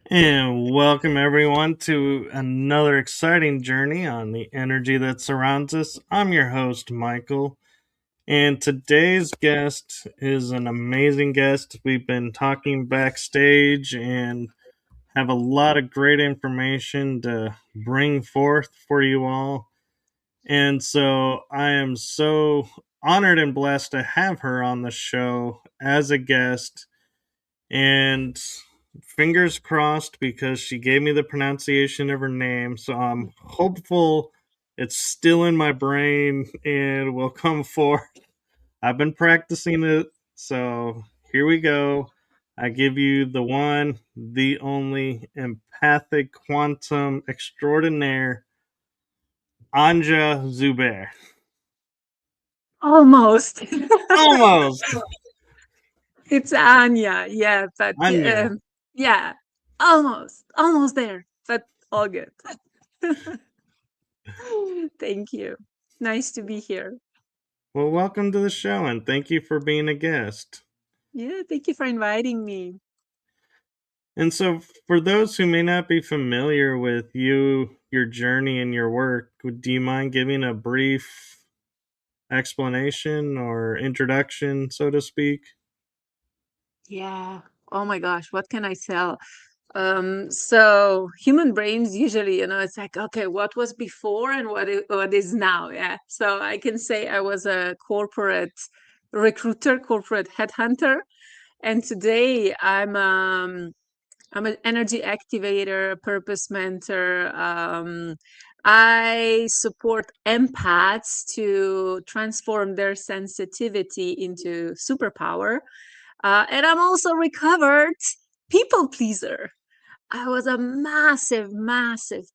And welcome everyone to another exciting journey on the energy that surrounds us. I'm your host, Michael, and today's guest is an amazing guest. We've been talking backstage and have a lot of great information to bring forth for you all. And so I am so honored and blessed to have her on the show as a guest. And fingers crossed because she gave me the pronunciation of her name. So I'm hopeful it's still in my brain and will come forth. I've been practicing it. So here we go. I give you the one, the only empathic quantum extraordinaire, Anja Zubair. Almost. Almost. It's Anya, yeah, but Anja. yeah, almost there, but all good. Thank you. Nice to be here. Well, welcome to the show and thank you for being a guest. Yeah, thank you for inviting me. And so, for those who may not be familiar with you, your journey, and your work, do you mind giving a brief explanation or introduction, so to speak? Yeah. Oh my gosh, what can I tell? So human brains usually, it's like, okay, what was before and what is now? Yeah. So I can say I was a corporate recruiter, corporate headhunter, and today I'm an energy activator, a purpose mentor. I support empaths to transform their sensitivity into superpower. And I'm also recovered people pleaser. I was a massive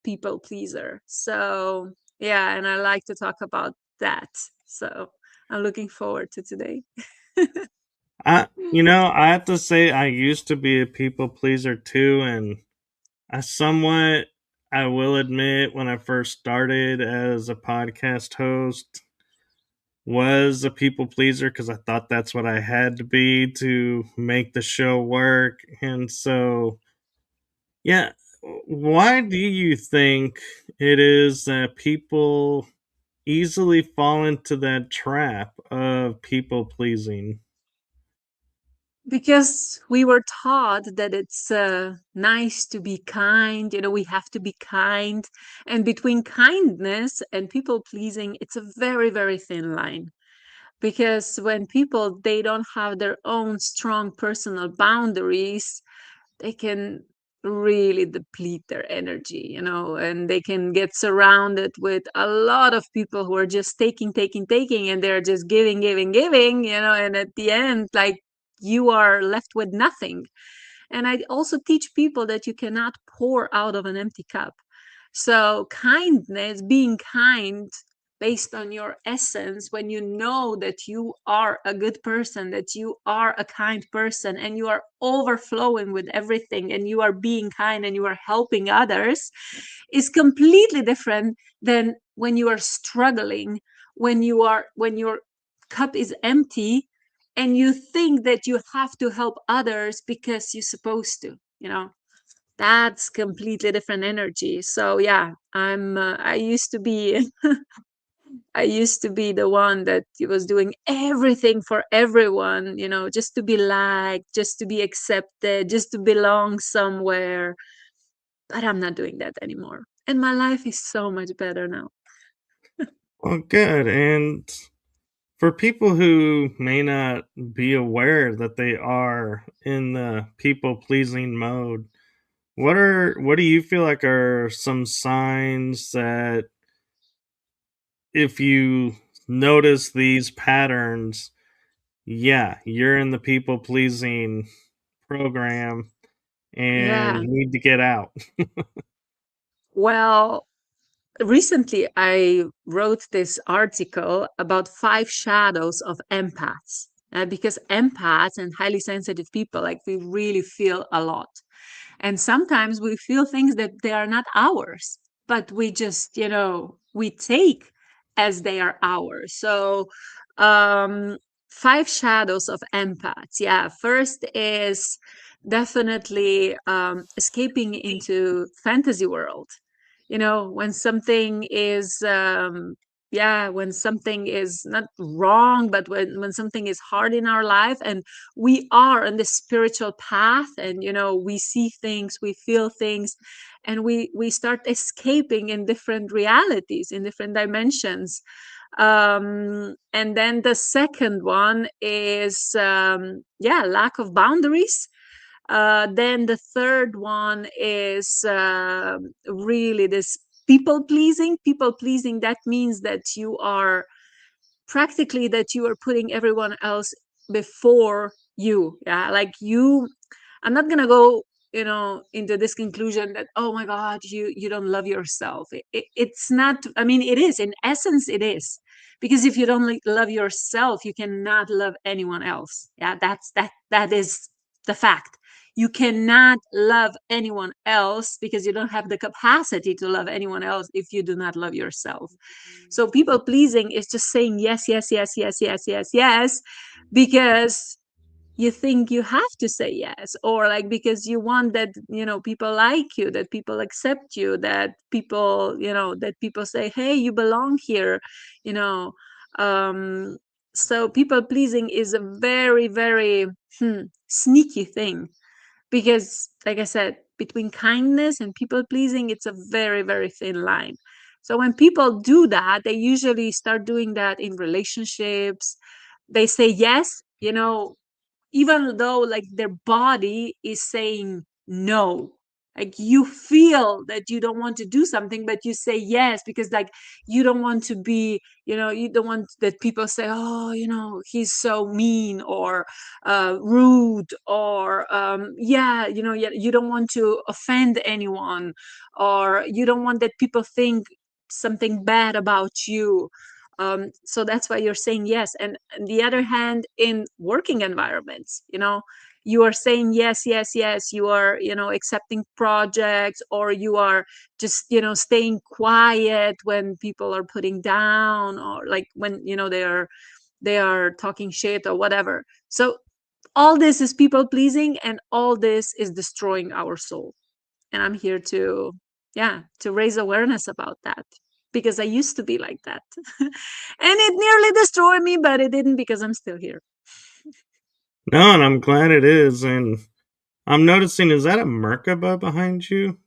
people pleaser. So, yeah, and I like to talk about that. So, I'm looking forward to today. I have to say, I used to be a people pleaser too, and I somewhat, I will admit, when I first started as a podcast host, was a people pleaser because I thought that's what I had to be to make the show work. And so, yeah, why do you think it is that people easily fall into that trap of people pleasing? Because we were taught that it's nice to be kind, we have to be kind. And between kindness and people pleasing, it's a very, very thin line. Because when people they don't have their own strong personal boundaries, they can really deplete their energy, and they can get surrounded with a lot of people who are just taking, and they're just giving, and at the end, like, you are left with nothing. And I also teach people that you cannot pour out of an empty cup. So, kindness, being kind based on your essence, when you know that you are a good person, that you are a kind person, and you are overflowing with everything, and you are being kind and you are helping others, is completely different than when you are struggling, when your cup is empty and you think that you have to help others because you're supposed to, that's completely different energy. So yeah, I used to be I used to be the one that was doing everything for everyone, just to be liked, just to be accepted, just to belong somewhere. But I'm not doing that anymore, and my life is so much better now. Well, good. And for people who may not be aware that they are in the people pleasing mode, what do you feel like are some signs that if you notice these patterns, yeah, you're in the people pleasing program and Yeah. you need to get out? Well, recently I wrote this article about 5 shadows of empaths. Because empaths and highly sensitive people, like, we really feel a lot. And sometimes we feel things that they are not ours, but we just, we take as they are ours. So, um, 5 shadows of empaths. Yeah. First is definitely escaping into fantasy world. When something is yeah, when something is not wrong, but when something is hard in our life, and we are on the spiritual path, and we see things, we feel things, and we start escaping in different realities, in different dimensions. And then the second one is yeah, lack of boundaries. Then the third one is really this people pleasing. People pleasing, that means that you are practically, that you are putting everyone else before you. Yeah, like you, I'm not gonna go into this conclusion that, oh my god, you don't love yourself. It's not, I mean, it is, in essence it is, because if you don't love yourself, you cannot love anyone else. Yeah, that is the fact. You cannot love anyone else because you don't have the capacity to love anyone else if you do not love yourself. So people pleasing is just saying yes, yes, yes, yes, yes, yes, yes, because you think you have to say yes, or like because you want that people like you, that people accept you, that people say, hey, you belong here. you know um so people pleasing is a very, very sneaky thing, because like I said, between kindness and people pleasing, it's a very, very thin line. So when people do that, they usually start doing that in relationships. They say yes, even though like their body is saying no. Like you feel that you don't want to do something, but you say yes because like you don't want to be, you don't want that people say, oh, he's so mean, or rude, or yeah, yeah, you don't want to offend anyone, or you don't want that people think something bad about you. So that's why you're saying yes. And on the other hand, in working environments, you are saying yes, yes, yes. You are, accepting projects, or you are just, staying quiet when people are putting down, or like when, they are talking shit or whatever. So all this is people pleasing, and all this is destroying our soul. And I'm here to, yeah, to raise awareness about that, because I used to be like that. And it nearly destroyed me, but it didn't, because I'm still here. No, and I'm glad it is. And I'm noticing, is that a Merkaba behind you?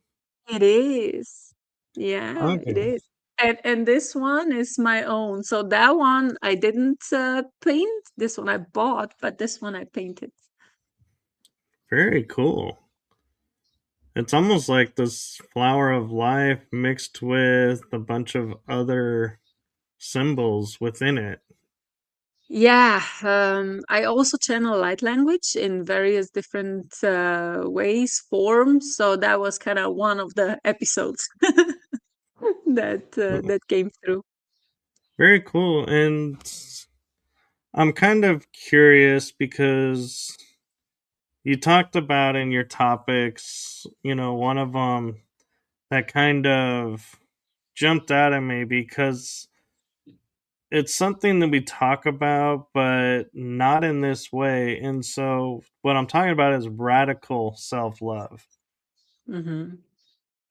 It is. Yeah, it Okay, is. And this one is my own. So that one I didn't paint. This one I bought, but this one I painted. very cool. It's almost like this flower of life mixed with a bunch of other symbols within it. Yeah, I also channel light language in various different ways, forms. So that was kind of one of the episodes that came through. Very cool. And I'm kind of curious because you talked about in your topics, one of them that kind of jumped out at me because it's something that we talk about, but not in this way. And so, what I'm talking about is radical self love. Hmm.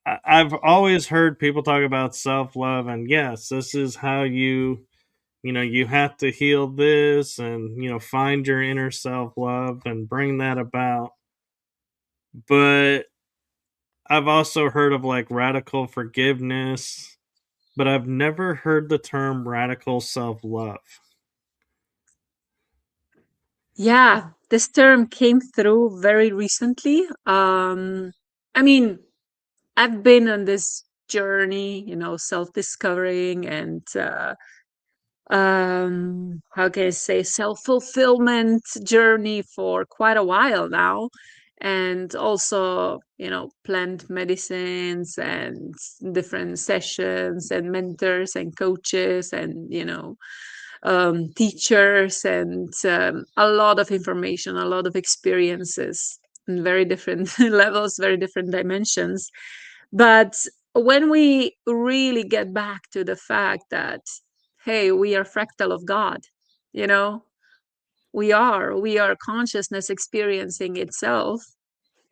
I've always heard people talk about self love, and yes, this is how you have to heal this and, find your inner self love and bring that about. But I've also heard of like radical forgiveness, but I've never heard the term radical self love. Yeah, this term came through very recently. I mean, I've been on this journey, self-discovering and how can I say, self-fulfillment journey for quite a while now. And also, plant medicines and different sessions and mentors and coaches and teachers, and a lot of information, a lot of experiences in very different levels, very different dimensions. But when we really get back to the fact that, hey, we are fractal of God, you know, we are consciousness experiencing itself.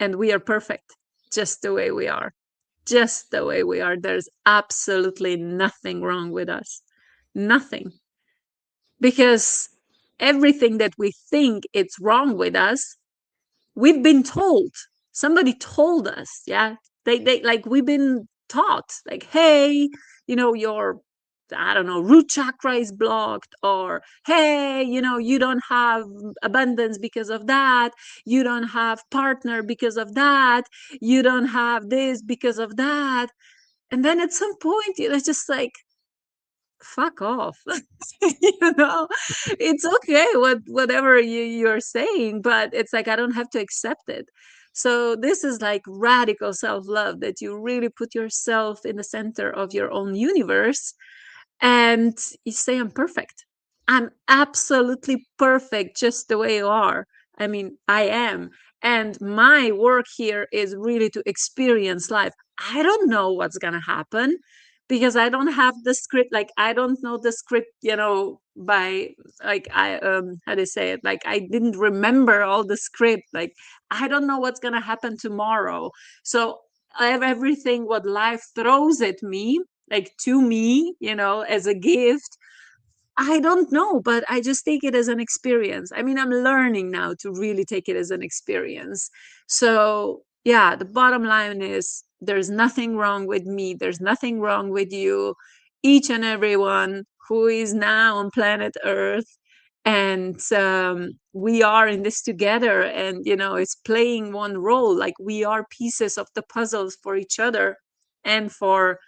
and we are perfect just the way we are. Just the way we are. There's absolutely nothing wrong with us. Nothing. Because everything that we think it's wrong with us, we've been told. Somebody told us, yeah. They like we've been taught, like, hey, your, I don't know, root chakra is blocked, or hey, you don't have abundance because of that, you don't have partner because of that, you don't have this because of that. And then at some point, it's just like, fuck off. It's okay whatever you're saying, but it's like I don't have to accept it. So this is like radical self-love, that you really put yourself in the center of your own universe, and you say, I'm perfect. I'm absolutely perfect just the way you are. I mean, I am. And my work here is really to experience life. I don't know what's going to happen because I don't have the script. Like, I don't know the script, by, like, how do you say it? Like, I didn't remember all the script. Like, I don't know what's going to happen tomorrow. So I have everything what life throws at me, like to me, as a gift. I don't know, but I just take it as an experience. I mean, I'm learning now to really take it as an experience. So, yeah, the bottom line is there's nothing wrong with me. There's nothing wrong with you. Each and everyone who is now on planet Earth. And we are in this together, and, it's playing one role. Like, we are pieces of the puzzles for each other and for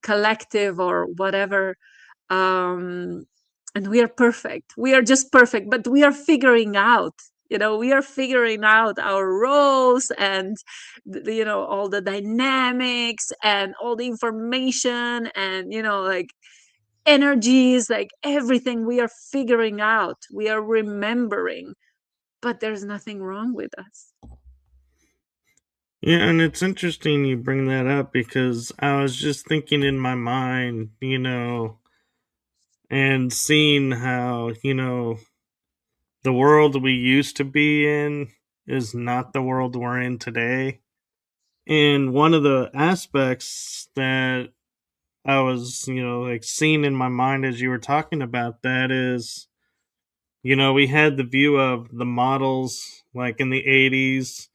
collective or whatever. um and we are perfect, we are just perfect, but we are figuring out, we are figuring out our roles, and all the dynamics and all the information, and like energies, like everything we are figuring out, we are remembering, but there's nothing wrong with us. Yeah, and it's interesting you bring that up because I was just thinking in my mind, and seeing how, the world we used to be in is not the world we're in today. And one of the aspects that I was, like seeing in my mind as you were talking about that is, we had the view of the models like in the 80s,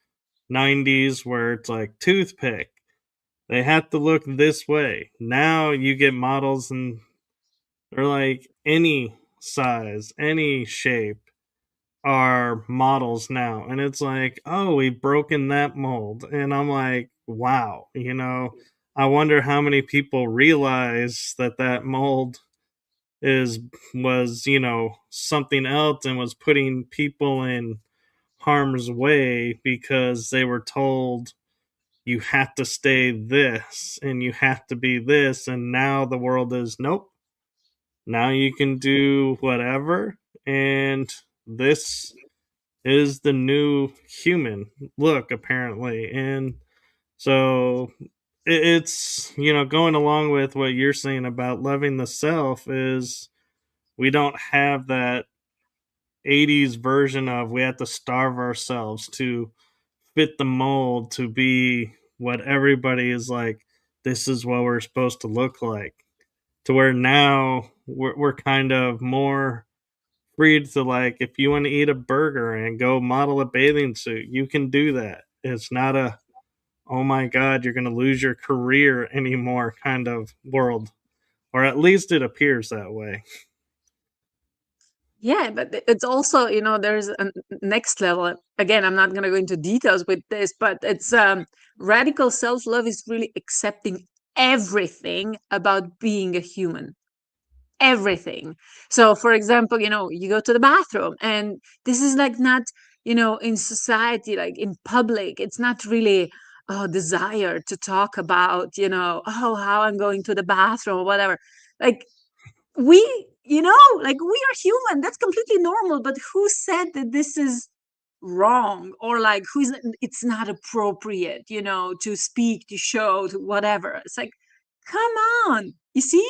90s, where it's like toothpick. They have to look this way. Now you get models and they're like any size, any shape are models now. And it's like, oh, we've broken that mold. And I'm like, wow, I wonder how many people realize that that mold is was something else and was putting people in harm's way because they were told you have to stay this and you have to be this, and now the world is nope, now you can do whatever, and this is the new human look apparently. And so it's going along with what you're saying about loving the self is we don't have that 80s version of we have to starve ourselves to fit the mold to be what everybody is like, this is what we're supposed to look like, to where now we're kind of more freed to, like, if you want to eat a burger and go model a bathing suit, you can do that. It's not a, oh my god, you're going to lose your career anymore kind of world, or at least it appears that way. Yeah, but it's also, there's a next level. Again, I'm not going to go into details with this, but it's radical self-love is really accepting everything about being a human. Everything. So, for example, you go to the bathroom, and this is like not, in society, like in public, it's not really desire to talk about, oh, how I'm going to the bathroom or whatever. Like, we like, we are human, that's completely normal, but who said that this is wrong, or like who's it's not appropriate, to speak, to show, to whatever? It's like, come on, you see,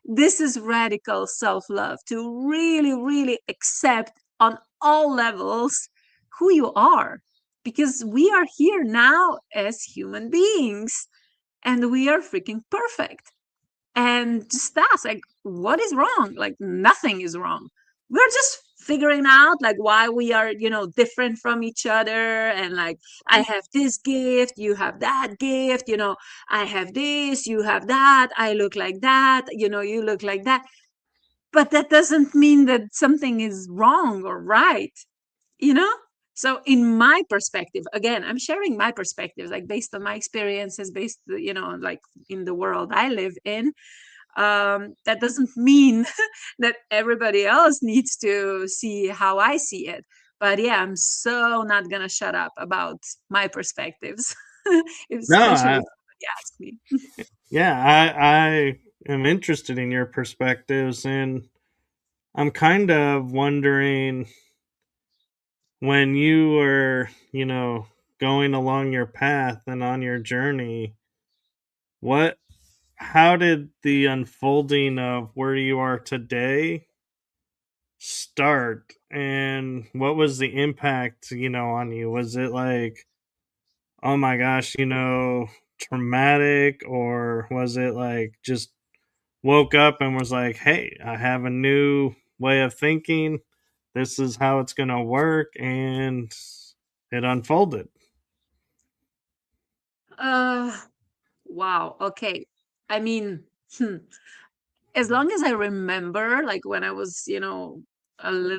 this is radical self-love, to really really accept on all levels who you are. because we are here now as human beings and we are freaking perfect. And just ask, like, what is wrong? Like, nothing is wrong. We're just figuring out like why we are, different from each other. And like, I have this gift, you have that gift, I have this, you have that, I look like that, you look like that. But that doesn't mean that something is wrong or right, you know? So in my perspective, again, I'm sharing my perspectives, like based on my experiences, based, like in the world I live in. That doesn't mean that everybody else needs to see how I see it. But yeah, I'm so not gonna shut up about my perspectives, No, especially if somebody asks me. yeah, I am interested in your perspectives, and I'm kind of wondering when you were, going along your path and on your journey, what, how did the unfolding of where you are today start, and what was the impact, on you? Was it like, oh my gosh, traumatic, or was it like just woke up and was like, hey, I have a new way of thinking. This is how it's going to work. And it unfolded. Uh, wow. Okay. I mean, as long as I remember, like when I was, a little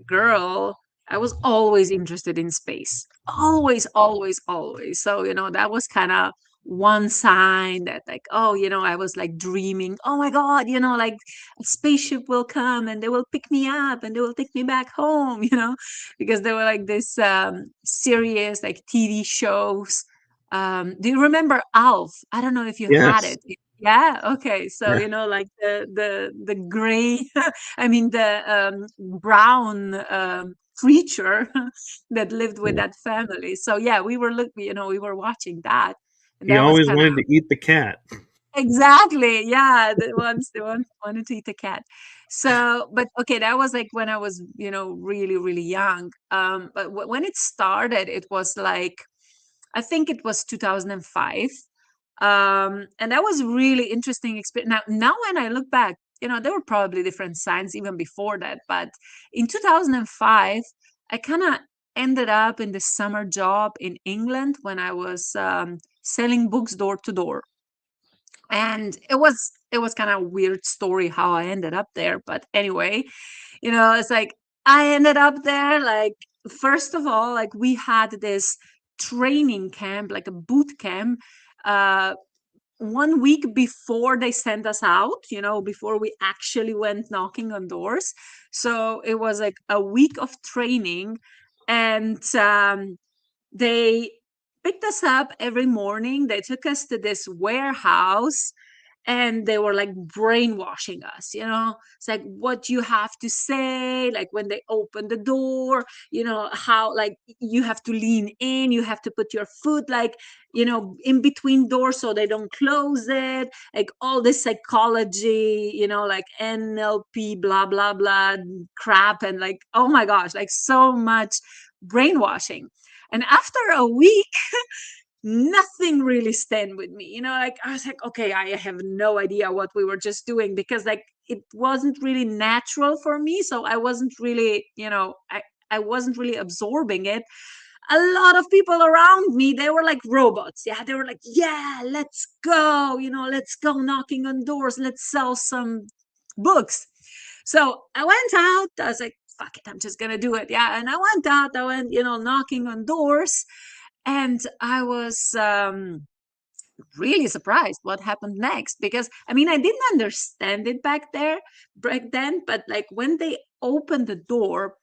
girl, I was always interested in space. Always, always, always. So, that was kind of one sign that, like, oh, I was like dreaming, oh my God, like a spaceship will come and they will pick me up and they will take me back home, because there were like this serious, like TV shows. Do you remember Alf? I don't know if you had Yes. it. Yeah. Okay. So Yeah. like the gray, I mean the brown creature that lived with that family. So yeah, we were watching that, and He that was always kind of wanted to eat the cat. exactly, yeah. The one wanted to eat a cat. So, but okay, that was like when I was really really young. But when it started, it was like I think it was 2005. And that was really interesting experience. Now when I look back, there were probably different signs even before that. But in 2005, I kind of ended up in the summer job in England when I was selling books door to door. And it was kind of a weird story how I ended up there. But anyway, it's like I ended up there, like, first of all, like we had this training camp, like a boot camp, uh 1 week before they sent us out, before we actually went knocking on doors. So it was like a week of training. And they picked us up every morning. They took us to this warehouse and they were like brainwashing us. It's like what you have to say, like when they open the door, how like you have to lean in, you have to put your foot like in between doors so they don't close it, like all this psychology, like NLP blah blah blah crap. And like, oh my gosh, like so much brainwashing. And after a week, nothing really stand with me. Like I was like, okay, I have no idea what we were just doing, because like it wasn't really natural for me. So I wasn't really, I wasn't really absorbing it. A lot of people around me, they were like robots. Yeah, they were like, yeah, let's go, let's go knocking on doors, let's sell some books. So I went out. I was like, fuck it, I'm just gonna do it. Yeah, and I went out. I went, knocking on doors, and I was really surprised what happened next, because I mean I didn't understand it back then, but like when they opened the door,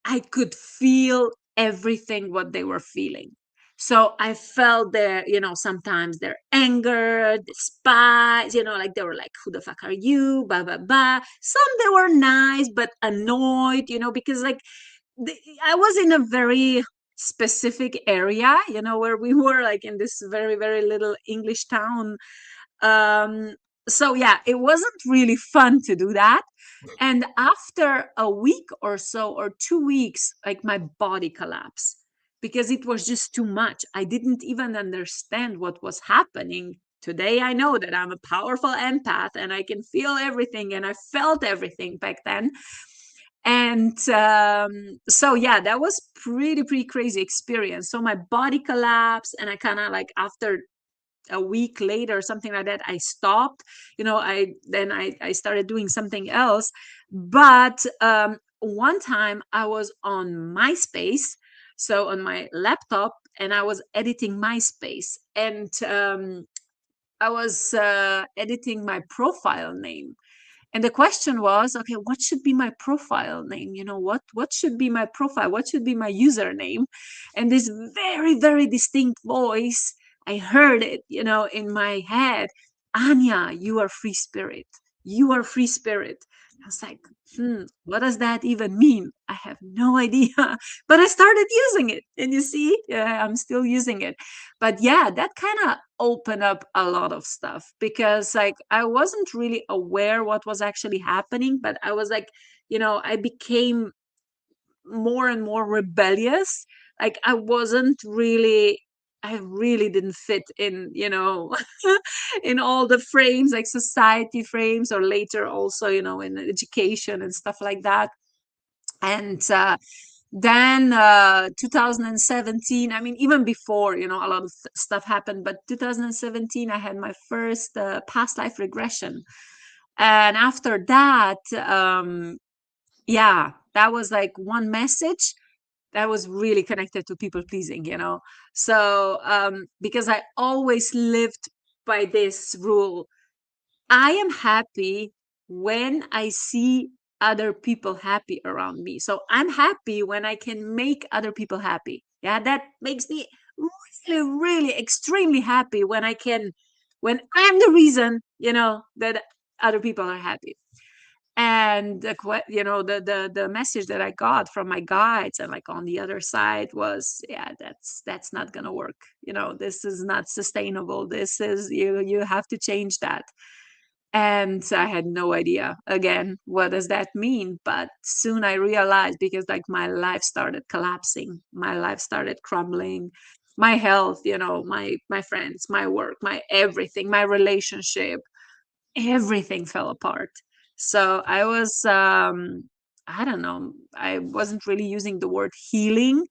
I could feel everything what they were feeling. So I felt their, sometimes their anger, despise, like they were like, who the fuck are you? Blah, blah, blah. Some they were nice, but annoyed, because like I was in a very specific area, where we were like in this very, very little English town. Um, so yeah, it wasn't really fun to do that. And after a week or so, or 2 weeks, like my body collapsed. because it was just too much. I didn't even understand what was happening. Today I know that I'm a powerful empath and I can feel everything, and I felt everything back then. And so yeah, that was pretty crazy experience. So my body collapsed, and I kind of like, after a week later or something like that, I stopped. I started doing something else. But one time I was on MySpace, so on my laptop, and I was editing MySpace, and I was editing my profile name. And the question was, okay, what should be my profile name? What should be my profile? What should be my username? And this very distinct voice, I heard it, in my head. Anya, you are free spirit. You are free spirit. I was like, what does that even mean? I have no idea. But I started using it. And you see, yeah, I'm still using it. But yeah, that kind of opened up a lot of stuff, because like I wasn't really aware what was actually happening, but I was like, I became more and more rebellious. Like I really didn't fit in, in all the frames, like society frames, or later also, in education and stuff like that. And then 2017, I mean, even before, a lot of stuff happened, but 2017 I had my first past life regression. And after that, yeah, that was like one message that was really connected to people pleasing, so because I always lived by this rule: I am happy when I see other people happy around me. So I'm happy when I can make other people happy. Yeah, that makes me really extremely happy when when I'm the reason, that other people are happy. And the message that I got from my guides, and like on the other side, was, yeah, that's not gonna work. This is not sustainable. This is, you have to change that. And I had no idea, again, what does that mean. But soon I realized, because like my life started collapsing, my life started crumbling, my health, my friends, my work, my everything, my relationship, everything fell apart. So I was, I don't know, I wasn't really using the word healing.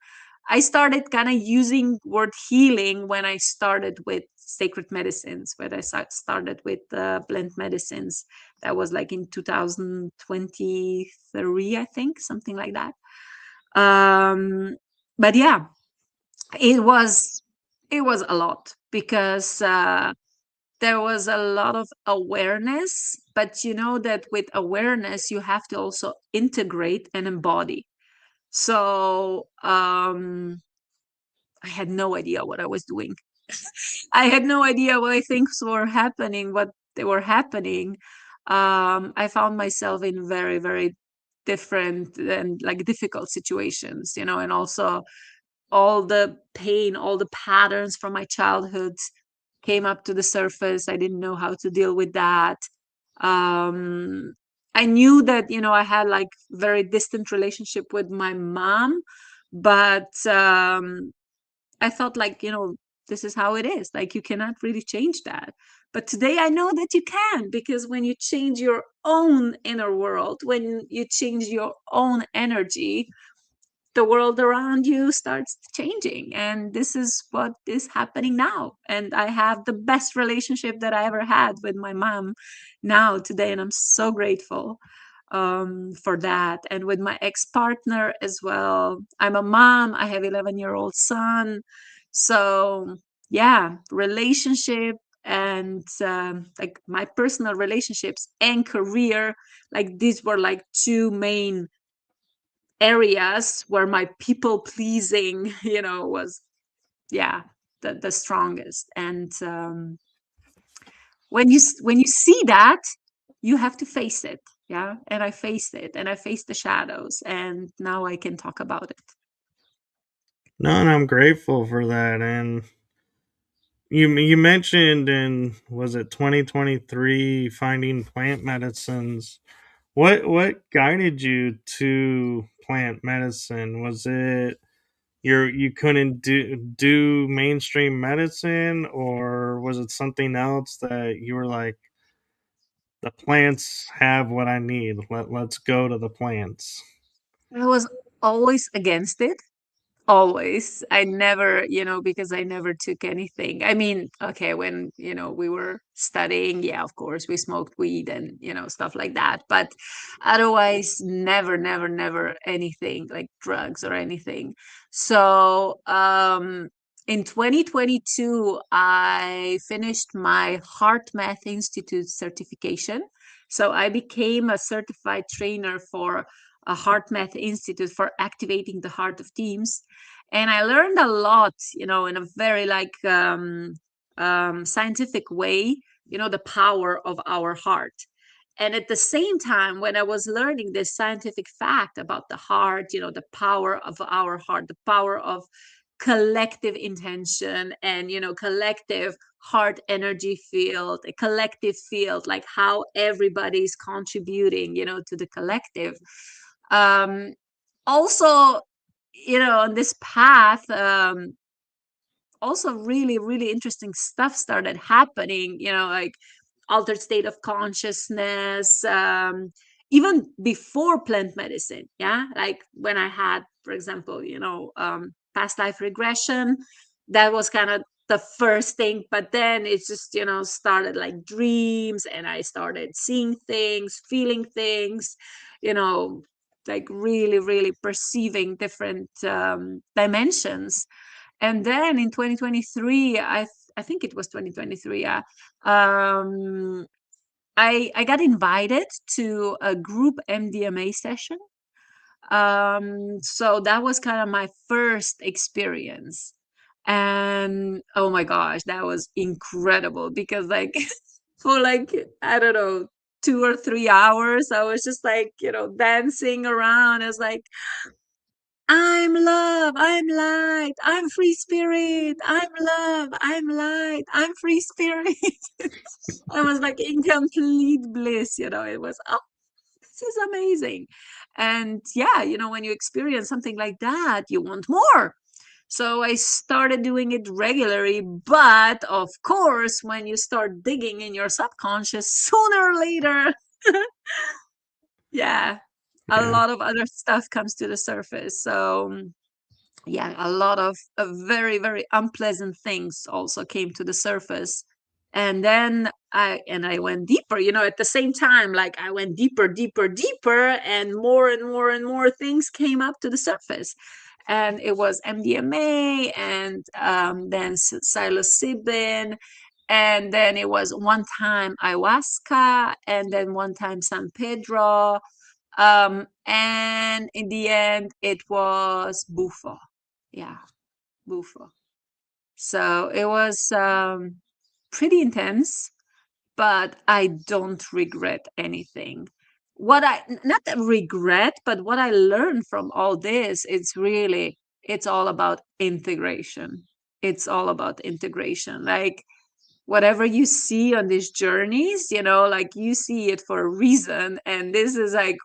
I started kind of using word healing when I started with sacred medicines, when I started with plant medicines. That was like in 2023, I think, something like that. um but yeah, it was it was a lot, because there was a lot of awareness. But you know that with awareness you have to also integrate and embody. So I had no idea what I was doing. I had no idea why things were happening, what they were happening. I found myself in very different and like difficult situations, and also all the pain, all the patterns from my childhood came up to the surface. I didn't know how to deal with that. Um, I knew that, I had like very distant relationship with my mom, but I thought like, this is how it is. Like you cannot really change that. But today I know that you can, because when you change your own inner world, when you change your own energy, the world around you starts changing. And this is what is happening now. And I have the best relationship that I ever had with my mom now today, and I'm so grateful for that. And with my ex-partner as well, I'm a mom, I have 11-year-old son. So yeah, relationship and like my personal relationships and career, like these were like two main areas where my people pleasing, was, yeah, the strongest. And when you see that, you have to face it. Yeah, and I faced it, and I faced the shadows, and now I can talk about it. No, and I'm grateful for that. And you mentioned in, was it 2023, finding plant medicines. What guided you to plant medicine? Was it you couldn't do mainstream medicine, or was it something else that you were like, the plants have what I need. Let's go to the plants. I was always against it. Always. I never, because I never took anything. I mean, okay, when, we were studying, yeah, of course, we smoked weed and, stuff like that. But otherwise, never, never, never anything like drugs or anything. So, in 2022, I finished my Heart Math Institute certification. So I became a certified trainer for a Heart Math Institute for activating the heart of teams. And I learned a lot, in a very like scientific way, the power of our heart. And at the same time, when I was learning this scientific fact about the heart, the power of our heart, the power of collective intention and, collective heart energy field, a collective field, like how everybody's contributing, to the collective. Um, Also, on this path, also really, really interesting stuff started happening, like altered state of consciousness, even before plant medicine. Yeah. Like when I had, for example, past life regression, that was kind of the first thing. But then it's just, started like dreams, and I started seeing things, feeling things, you know, like really, really perceiving different dimensions. And then in 2023, I think it was 2023, yeah, I got invited to a group MDMA session. So that was kind of my first experience. And oh my gosh, that was incredible because like for like, I don't know, 2 or 3 hours, I was just like, dancing around. I was like, I'm love, I'm light, I'm free spirit, I'm love, I'm light, I'm free spirit. I was like in complete bliss, it was, oh, this is amazing. And yeah, when you experience something like that, you want more. So I started doing it regularly. But of course, when you start digging in your subconscious, sooner or later, yeah, a Yeah. lot of other stuff comes to the surface. So yeah, a lot of very, very unpleasant things also came to the surface. And then I went deeper, at the same time, like I went deeper, deeper, deeper, and more and more things came up to the surface. And it was MDMA, and then psilocybin, and then it was one time ayahuasca, and then one time San Pedro, and in the end it was bufo. Yeah, bufo. So it was pretty intense, but I don't regret anything. Not that regret, but what I learned from all this, it's all about integration. It's all about integration. Like whatever you see on these journeys, like you see it for a reason. And this is like,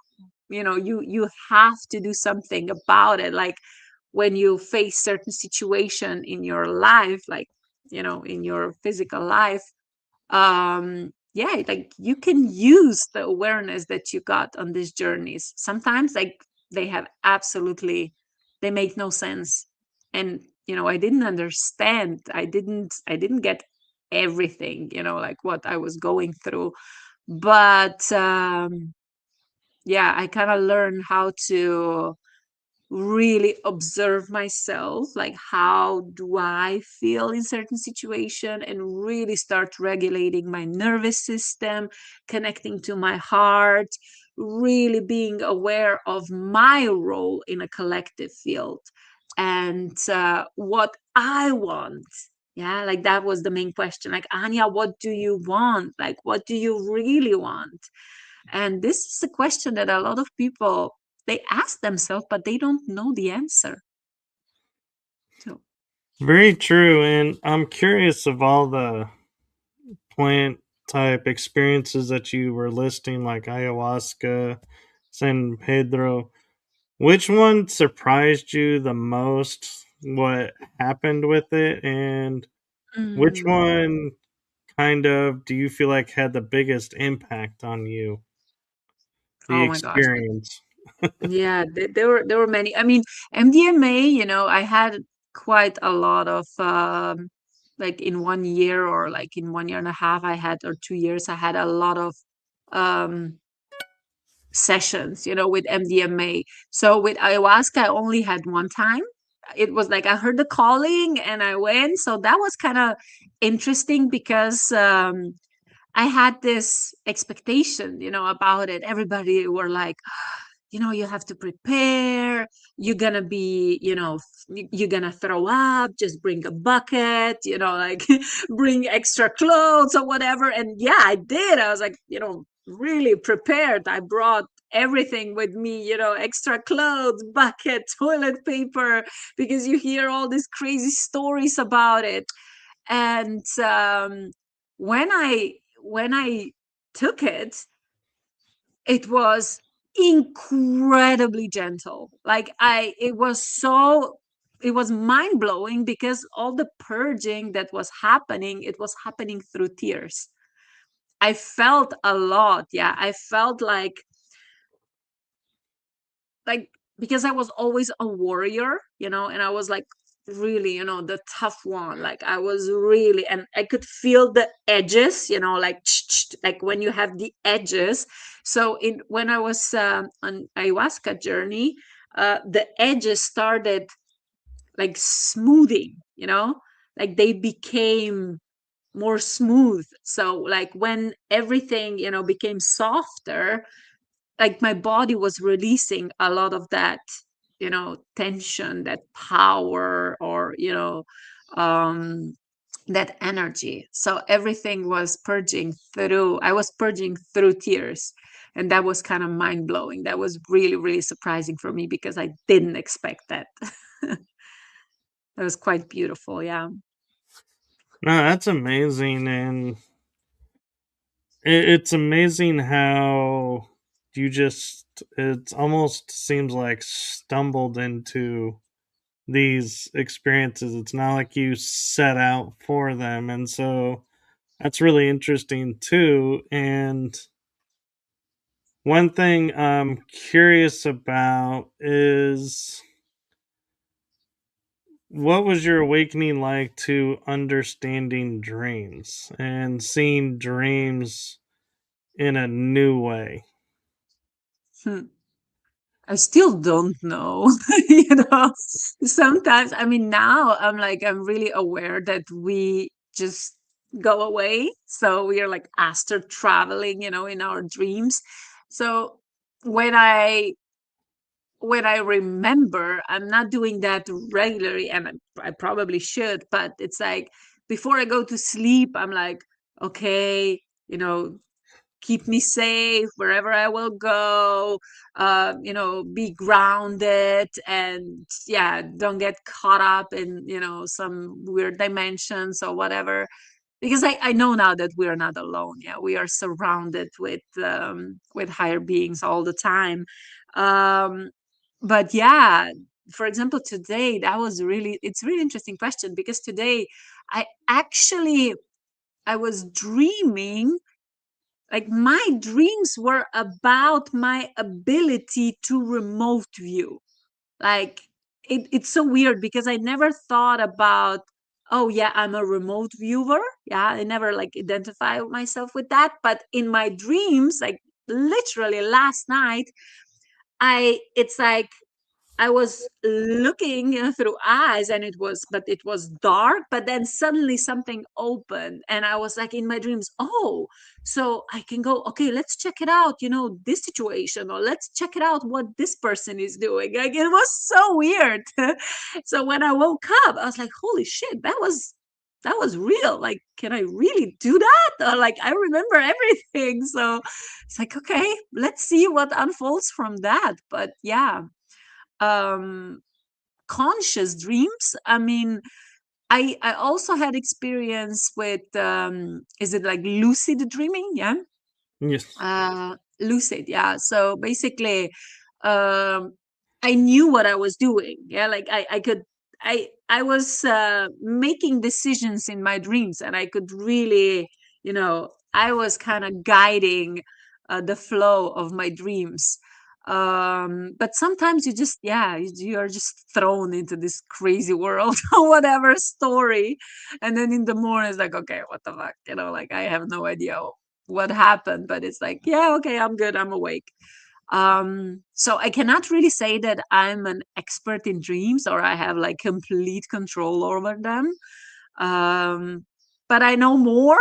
you have to do something about it. Like when you face certain situation in your life, like, in your physical life, yeah, like you can use the awareness that you got on these journeys. Sometimes like they make no sense. And I didn't understand. I didn't get everything, like what I was going through. But yeah, I kind of learned how to really observe myself, like how do I feel in certain situation, and really start regulating my nervous system, connecting to my heart, really being aware of my role in a collective field, and what I want. Yeah, like that was the main question, like, Anya, what do you want? Like, what do you really want? And this is a question that a lot of people, they ask themselves, but they don't know the answer. So Very true. And I'm curious of all the plant type experiences that you were listing, like ayahuasca, San Pedro. Which one surprised you the most? what happened with it, and which Mhm. one kind of do you feel like had the biggest impact on you, the Oh my gosh. experience? Yeah, there were many. I mean, MDMA, I had quite a lot of like in 1 year, or like in 1 year and a half, I had, or 2 years, I had a lot of um sessions, with MDMA. So with ayahuasca, I only had one time. It was like I heard the calling and I went. So that was kind of interesting because I had this expectation, about it. Everybody were like, you have to prepare. You're gonna be, you're gonna throw up. Just bring a bucket, like bring extra clothes or whatever. And yeah, I did. I was like, really prepared. I brought everything with me, extra clothes, bucket, toilet paper, because you hear all these crazy stories about it. And when I took it, it was incredibly gentle. Like it was mind blowing, because all the purging that was happening, it was happening through tears. I felt a lot. Yeah, I felt like because I was always a warrior, and I was like really, the tough one. Like I was really, and I could feel the edges, like like when you have the edges. So in when I was on ayahuasca journey, the edges started like smoothing, like they became more smooth. So like when everything, became softer, like my body was releasing a lot of that, tension, that power, or um that energy. So everything was purging through I was purging through tears. And that was kind of mind blowing. That was really, really surprising for me, because I didn't expect that. That was quite beautiful. Yeah. No, that's amazing, and it's amazing how you just it almost seems like stumbled into these experiences. It's not like you set out for them, and so that's really interesting too. And one thing I'm curious about is what was your awakening like to understanding dreams and seeing dreams in a new way? Hmm. I still don't know. Sometimes, I mean, now I'm really aware that we just go away. So we are like astral traveling, in our dreams. So when I when I remember, I'm not doing that regularly, and I probably should, but it's like before I go to sleep, I'm like, okay, keep me safe wherever I will go. Be grounded, and yeah, don't get caught up in, some weird dimensions or whatever. Because I know now that we are not alone. Yeah, we are surrounded with higher beings all the time. Um, but yeah, for example, today, it's a really interesting question, because today I actually I was dreaming. Like my dreams were about my ability to remote view. Like it's so weird, because I never thought about, oh yeah, I'm a remote viewer. Yeah, I never like identify myself with that. But in my dreams, like literally last night, it's like I was looking, through eyes, and it was dark, but then suddenly something opened, and I was like in my dreams, oh, so I can go, okay, let's check it out, this situation, or let's check it out what this person is doing. Like it was so weird. So when I woke up, I was like, holy shit, that was real. Like, can I really do that? Or like, I remember everything. So it's like, okay, let's see what unfolds from that. But yeah, um conscious dreams, I mean, I also had experience with, is it like lucid dreaming? Yeah. Yes. Lucid, yeah. So basically, um I knew what I was doing. Yeah, like I could I was making decisions in my dreams, and I could really, I was kind of guiding the flow of my dreams. But sometimes you're just thrown into this crazy world or whatever story, and then in the morning it's like, okay, what the fuck, like I have no idea what happened, but it's like, yeah, okay, I'm good, I'm awake. So I cannot really say that I'm an expert in dreams or I have like complete control over them. Um, but I know more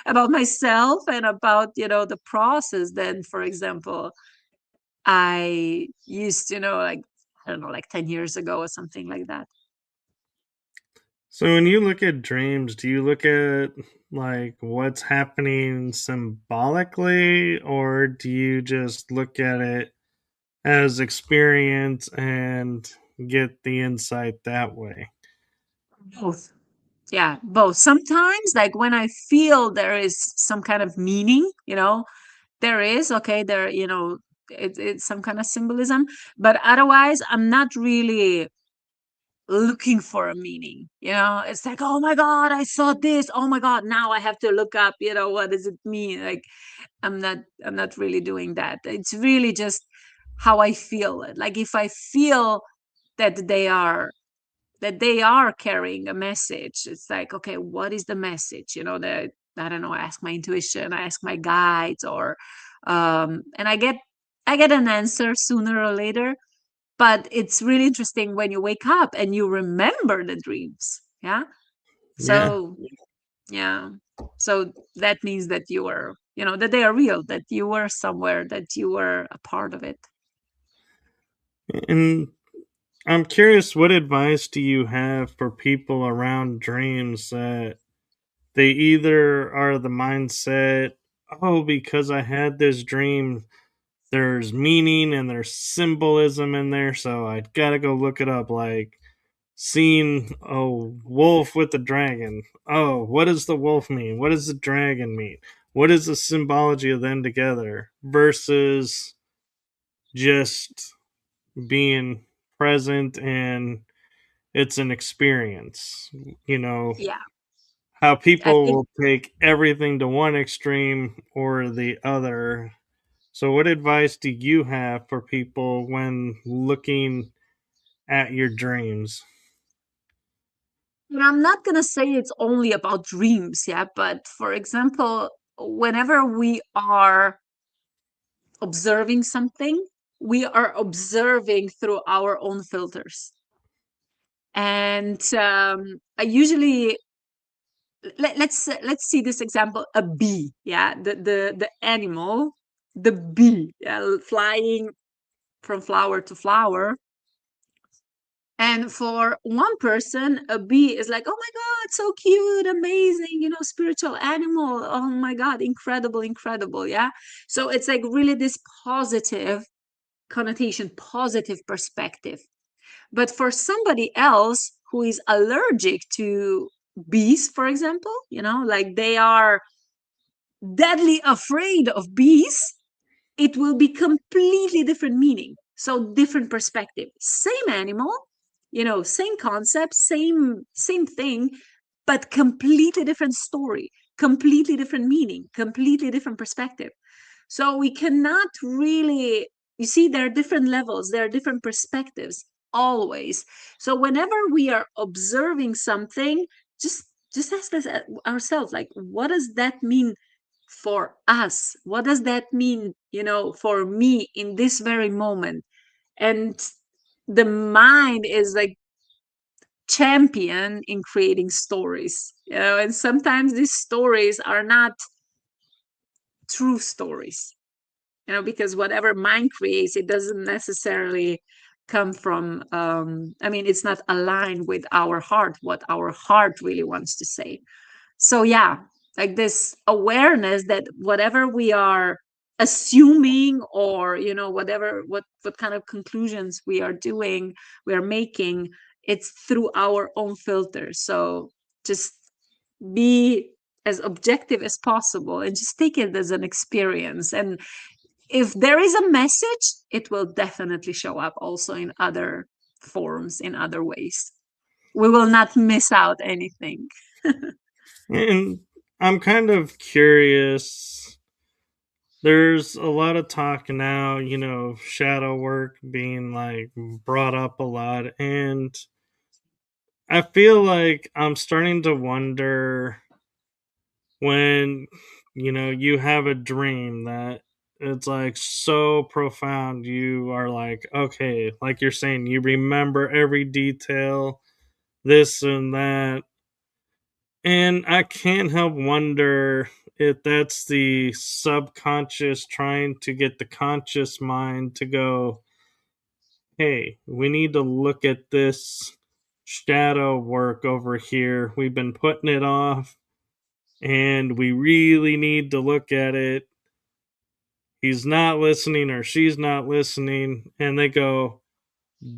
about myself and about, the process than, for example, I used to know, like, I don't know, like 10 years ago or something like that. So when you look at dreams, do you look at like what's happening symbolically, or do you just look at it as experience and get the insight that way? Both. Yeah, both. Sometimes, like when I feel there is some kind of meaning, there is, okay, there, it's some kind of symbolism, but otherwise I'm not really looking for a meaning. It's like, oh my god, I saw this, oh my god, now I have to look up, what does it mean. Like, I'm not really doing that. It's really just how I feel it. Like, if I feel that they are carrying a message, it's like, okay, what is the message, that, I don't know, I ask my intuition, I ask my guides, or and I get an answer sooner or later. But it's really interesting when you wake up and you remember the dreams. Yeah. Yeah. So, yeah. So that means that you were, that they are real, that you were somewhere, that you were a part of it. And I'm curious, what advice do you have for people around dreams that they either are the mindset, oh, because I had this dream, there's meaning and there's symbolism in there, so I gotta go look it up. Like seeing a wolf with a dragon. Oh, what does the wolf mean? What does the dragon mean? What is the symbology of them together? Versus just being present and it's an experience. You know, Yeah. how I people think will take everything to one extreme or the other. So, what advice do you have for people when looking at your dreams? And I'm not going to say it's only about dreams, yeah, but for example, whenever we are observing something, we are observing through our own filters. And I usually let's see this example: a bee, yeah, the animal, the bee, yeah, flying from flower to flower. And for one person, a bee is like, oh my God, so cute, amazing, spiritual animal. Oh my God, incredible, incredible. Yeah. So it's like really this positive connotation, positive perspective. But for somebody else who is allergic to bees, for example, like they are deadly afraid of bees, it will be completely different meaning. So different perspective, same animal, same concept, same thing, but completely different story, completely different meaning, completely different perspective. So we cannot really, you see, there are different levels, there are different perspectives always. So whenever we are observing something, just ask us ourselves, like, what does that mean for us? What does that mean, for me in this very moment? And the mind is like champion in creating stories, and sometimes these stories are not true stories, because whatever mind creates, it doesn't necessarily come from, I mean, it's not aligned with our heart, what our heart really wants to say. So yeah, like this awareness that whatever we are assuming, or whatever, what kind of conclusions we are doing, we are making, it's through our own filters. So just be as objective as possible and just take it as an experience. And if there is a message, it will definitely show up also in other forms, in other ways. We will not miss out anything. And I'm kind of curious. There's a lot of talk now, shadow work being like brought up a lot. And I feel like I'm starting to wonder when, you have a dream that it's like so profound. You are like, okay, like you're saying, you remember every detail, this and that. And I can't help wonder if that's the subconscious trying to get the conscious mind to go, hey, we need to look at this shadow work over here. We've been putting it off and we really need to look at it. He's not listening or she's not listening. And they go,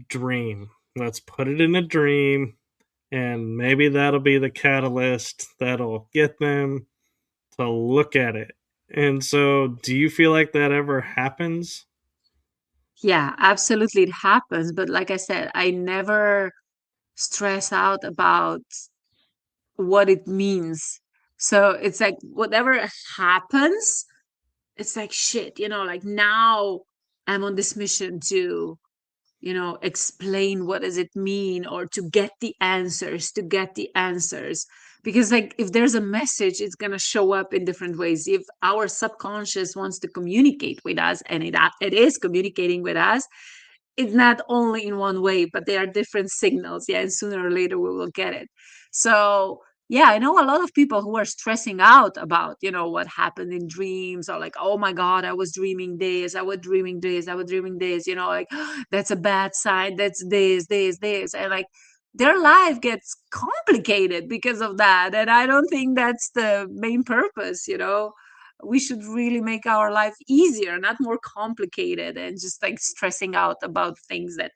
dream. Let's put it in a dream. And maybe that'll be the catalyst that'll get them to look at it. And so, do you feel like that ever happens? Yeah, absolutely, it happens. But like I said, I never stress out about what it means. So it's like whatever happens, it's like shit, like now I'm on this mission to, explain what does it mean, or to get the answers. Because like if there's a message, it's going to show up in different ways. If our subconscious wants to communicate with us, and it is communicating with us, it's not only in one way, but there are different signals. Yeah, and sooner or later we will get it. So yeah, I know a lot of people who are stressing out about, what happened in dreams, or like, oh my God, I was dreaming this, I was dreaming this, I was dreaming this, like, that's a bad sign, that's this. And like their life gets complicated because of that. And I don't think that's the main purpose. We should really make our life easier, not more complicated and just like stressing out about things that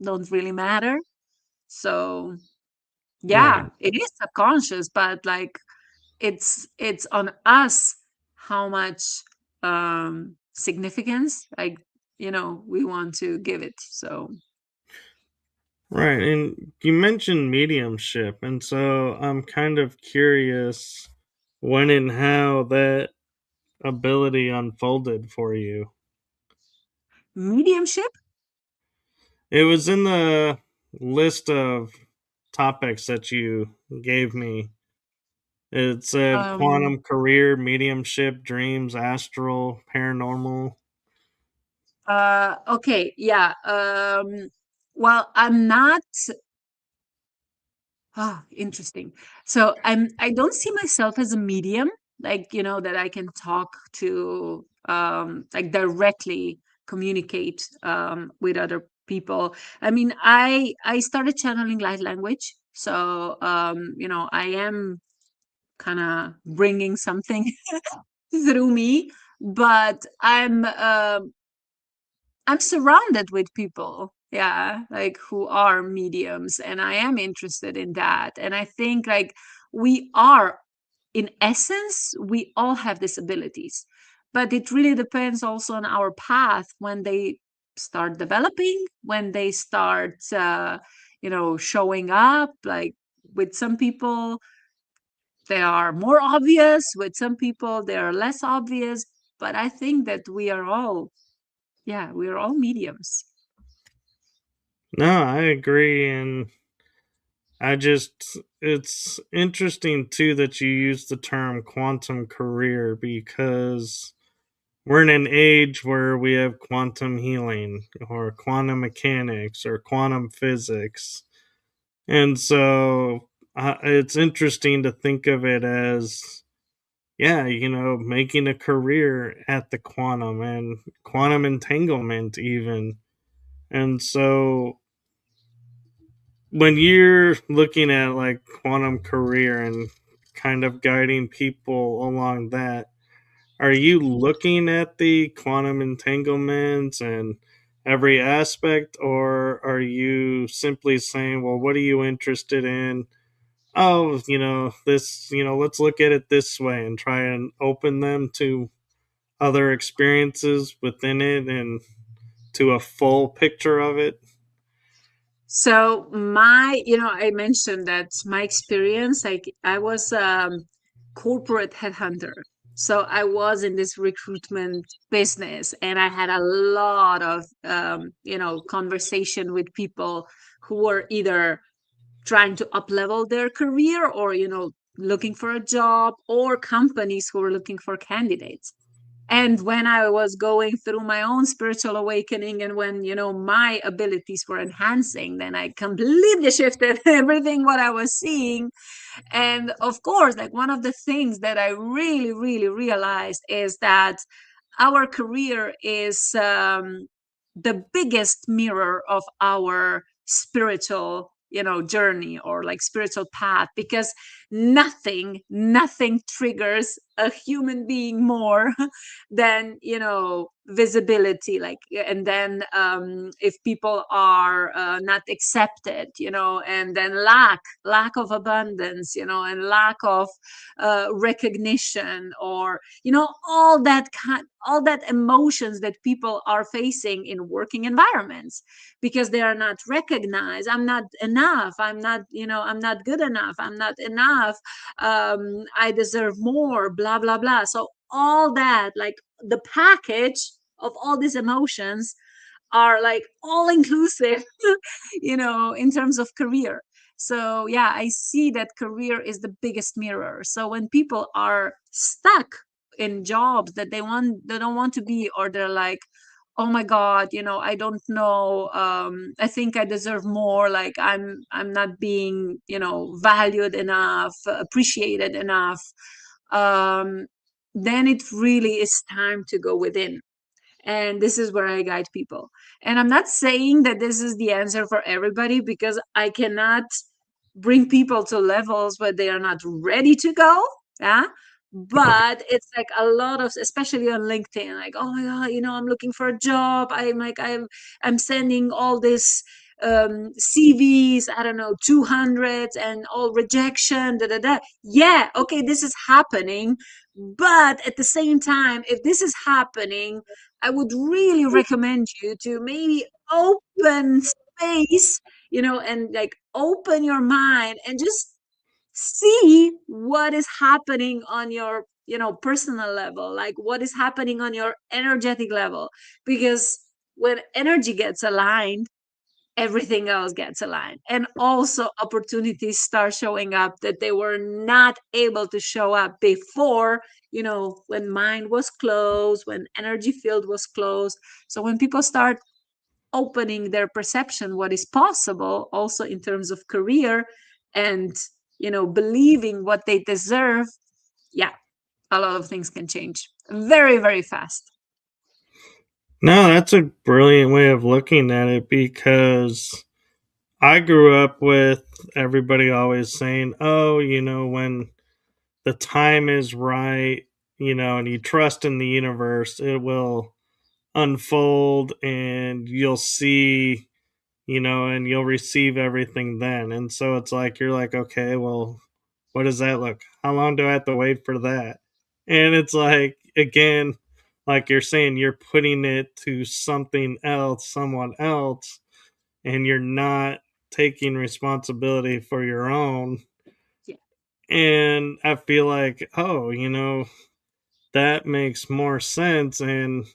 don't really matter. So yeah, Right. it is subconscious, but like it's on us how much significance, like, we want to give it. So Right. And you mentioned mediumship. And so I'm kind of curious when and how that ability unfolded for you. mediumship. It was in the list of topics that you gave me. It said um quantum career, mediumship, dreams, astral, paranormal. okay, yeah. Well, I'm not. Ah, interesting. So I don't see myself as a medium, like, that I can talk to, like directly communicate with other people. I mean, I started channeling light language. So I am kind of bringing something through me, but I'm surrounded with people, yeah, like who are mediums, and I am interested in that. And I think like we are, in essence, we all have disabilities, but it really depends also on our path when they start developing, when they start, showing up. Like with some people, they are more obvious. With some people, they are less obvious. But I think that we are all, yeah, we are all mediums. No, I agree. And it's interesting too that you use the term quantum career because we're in an age where we have quantum healing or quantum mechanics or quantum physics. And so it's interesting to think of it as, yeah, making a career at the quantum and quantum entanglement, even. And so when you're looking at like quantum career and kind of guiding people along that, are you looking at the quantum entanglements and every aspect, or are you simply saying, well, what are you interested in? Oh, this, let's look at it this way and try and open them to other experiences within it and to a full picture of it? So my, I mentioned that my experience, like I was corporate headhunter. So I was in this recruitment business and I had a lot of, conversation with people who were either trying to up level their career or, looking for a job, or companies who were looking for candidates. And when I was going through my own spiritual awakening, and when, my abilities were enhancing, then I completely shifted everything what I was seeing. And of course, like one of the things that I really, really realized is that our career is the biggest mirror of our spiritual, journey, or like spiritual path, because nothing triggers a human being more than, visibility, like, and then if people are not accepted, and then lack of abundance, and lack of recognition, or, all that emotions that people are facing in working environments, because they are not recognized. I'm not enough, I'm not, I'm not good enough, I'm not enough, I deserve more, blah blah blah. So all that, like the package of all these emotions, are like all inclusive, in terms of career. So yeah, I see that career is the biggest mirror. So when people are stuck in jobs that they don't want to be, or they're like, oh my god, I don't know, I think I deserve more, like I'm not being, valued enough, appreciated enough, um then it really is time to go within. And this is where I guide people. And I'm not saying that this is the answer for everybody, because I cannot bring people to levels where they are not ready to go. Yeah. But it's like a lot of, especially on LinkedIn, like, oh my God, I'm looking for a job. I'm sending all this CVs, I don't know, 200, and all rejection, da da da. Yeah, okay, this is happening. But at the same time, if this is happening, I would really recommend you to maybe open space, and like open your mind and just see what is happening on your, personal level, like what is happening on your energetic level. Because when energy gets aligned, everything else gets aligned, and also opportunities start showing up that they were not able to show up before, when mind was closed, when energy field was closed. So when people start opening their perception what is possible, also in terms of career, and, believing what they deserve, yeah, a lot of things can change very, very fast. No, that's a brilliant way of looking at it, because I grew up with everybody always saying, oh, when the time is right, and you trust in the universe, it will unfold and you'll see, and you'll receive everything then. And so it's like, you're like, okay, well, what does that look? How long do I have to wait for that? And it's like, again, like you're saying, you're putting it to something else, someone else, and you're not taking responsibility for your own. Yeah. And I feel like, oh, that makes more sense. And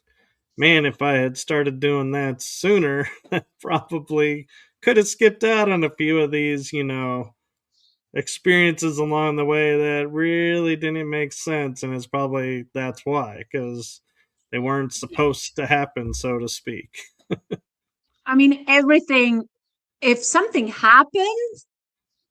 man, if I had started doing that sooner, I probably could have skipped out on a few of these, experiences along the way that really didn't make sense. And it's probably that's why, because they weren't Yeah. supposed to happen, so to speak. I mean, everything, if something happens,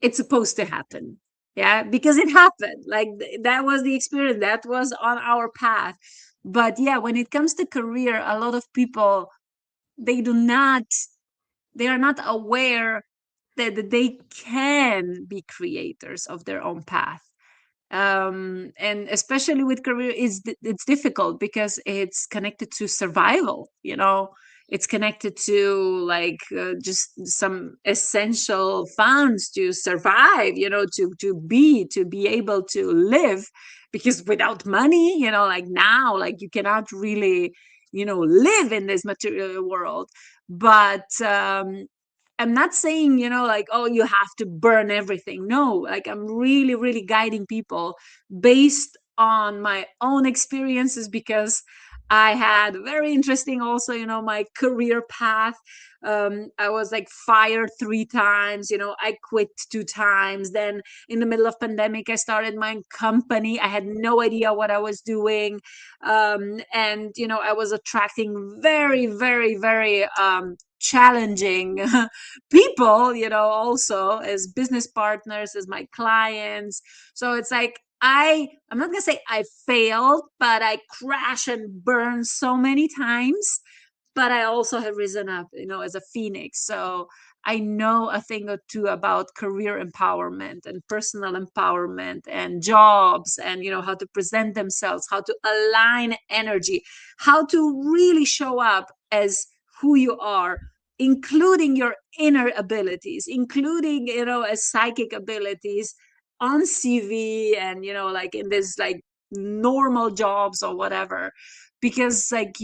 it's supposed to happen. Yeah, because it happened. Like that was the experience, that was on our path. But yeah, when it comes to career, a lot of people, they do not, they are not aware that they can be creators of their own path. And especially with career, it's difficult because it's connected to survival, it's connected to like just some essential funds to survive, to be able to live. Because without money, like now, like you cannot really, live in this material world. But I'm not saying, like, oh, you have to burn everything. No, like I'm really, really guiding people based on my own experiences, because I had very interesting also, my career path. I was like fired 3 times, I quit 2 times. Then in the middle of pandemic, I started my company. I had no idea what I was doing. And, I was attracting very, very, very challenging people, also as business partners, as my clients. So it's like, I'm not gonna say I failed, but I crash and burn so many times. But I also have risen up, as a phoenix. So I know a thing or two about career empowerment and personal empowerment and jobs, and how to present themselves, how to align energy, how to really show up as who you are, including your inner abilities, including, as psychic abilities on CV, and like in this like normal jobs or whatever. Because like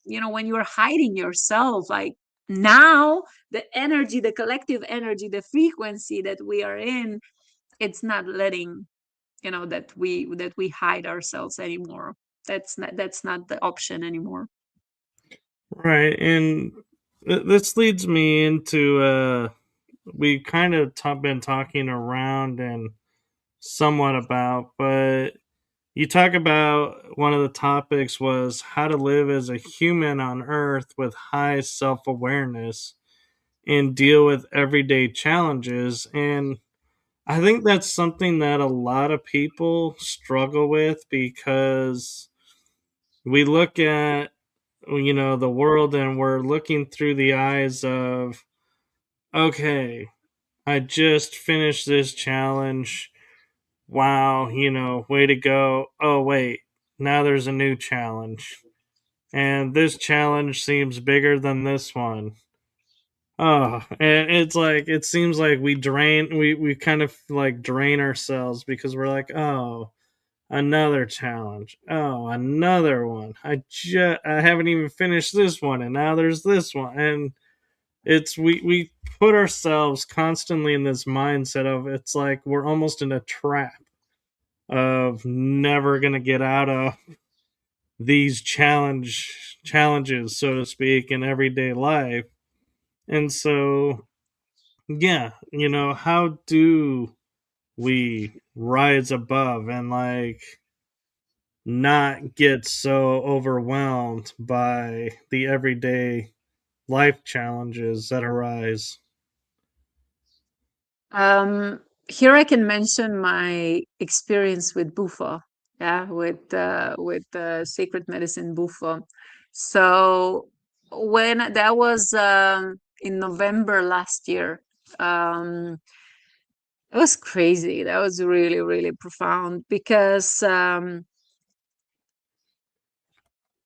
when you're hiding yourself, like now the energy, the collective energy, the frequency that we are in, it's not letting that we hide ourselves anymore. That's not the option anymore. Right, and this leads me into we kind of been talking around and somewhat about, but you talk about one of the topics was how to live as a human on earth with high self-awareness and deal with everyday challenges. And I think that's something that a lot of people struggle with because we look at the world and we're looking through the eyes of, okay, I just finished this challenge. Wow, way to go. Oh wait, now there's a new challenge. And this challenge seems bigger than this one. Oh, and it's like it seems like we kind of like drain ourselves because we're like, oh, another challenge. Oh, another one. I haven't even finished this one, and now there's this one. And it's we put ourselves constantly in this mindset of it's like we're almost in a trap of never gonna get out of these challenges, so to speak, in everyday life. And so, yeah, how do we rise above and like not get so overwhelmed by the everyday life challenges that arise? Um, Here I can mention my experience with Bufo, yeah, with sacred medicine Bufo. So when that was in November last year, um, it was crazy. That was really, really profound, because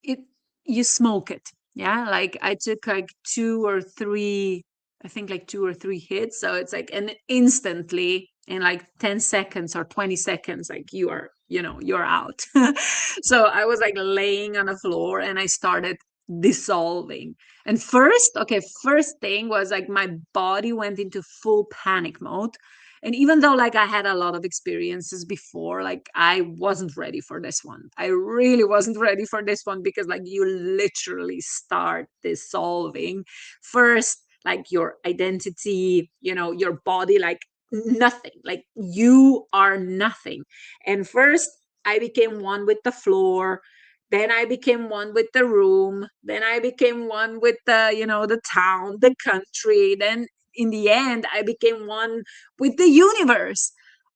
it you smoke it, yeah. Like I took like 2 or 3, I think like 2 or 3 hits. So it's like, and instantly in like 10 seconds or 20 seconds, like you're out. So I was like laying on the floor and I started dissolving. And first thing was like my body went into full panic mode. And even though like I had a lot of experiences before, like I wasn't ready for this one. I really wasn't ready for this one, because like you literally start dissolving first, like your identity, your body, like nothing, like you are nothing. And first I became one with the floor, then I became one with the room, then I became one with the town, the country, then in the end I became one with the universe.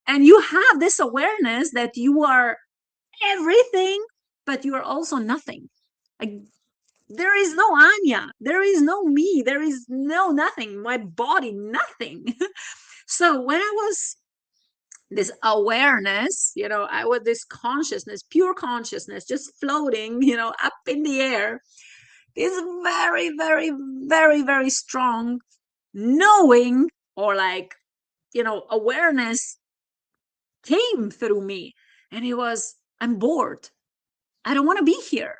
And you have this awareness that you are everything, but you are also nothing. Like there is no Anya, there is no me, there is no nothing, my body, nothing. So when I was this awareness, I was this consciousness, pure consciousness, just floating, up in the air, this very, very, very, very strong knowing, or like, awareness came through me. And it was, I'm bored. I don't want to be here.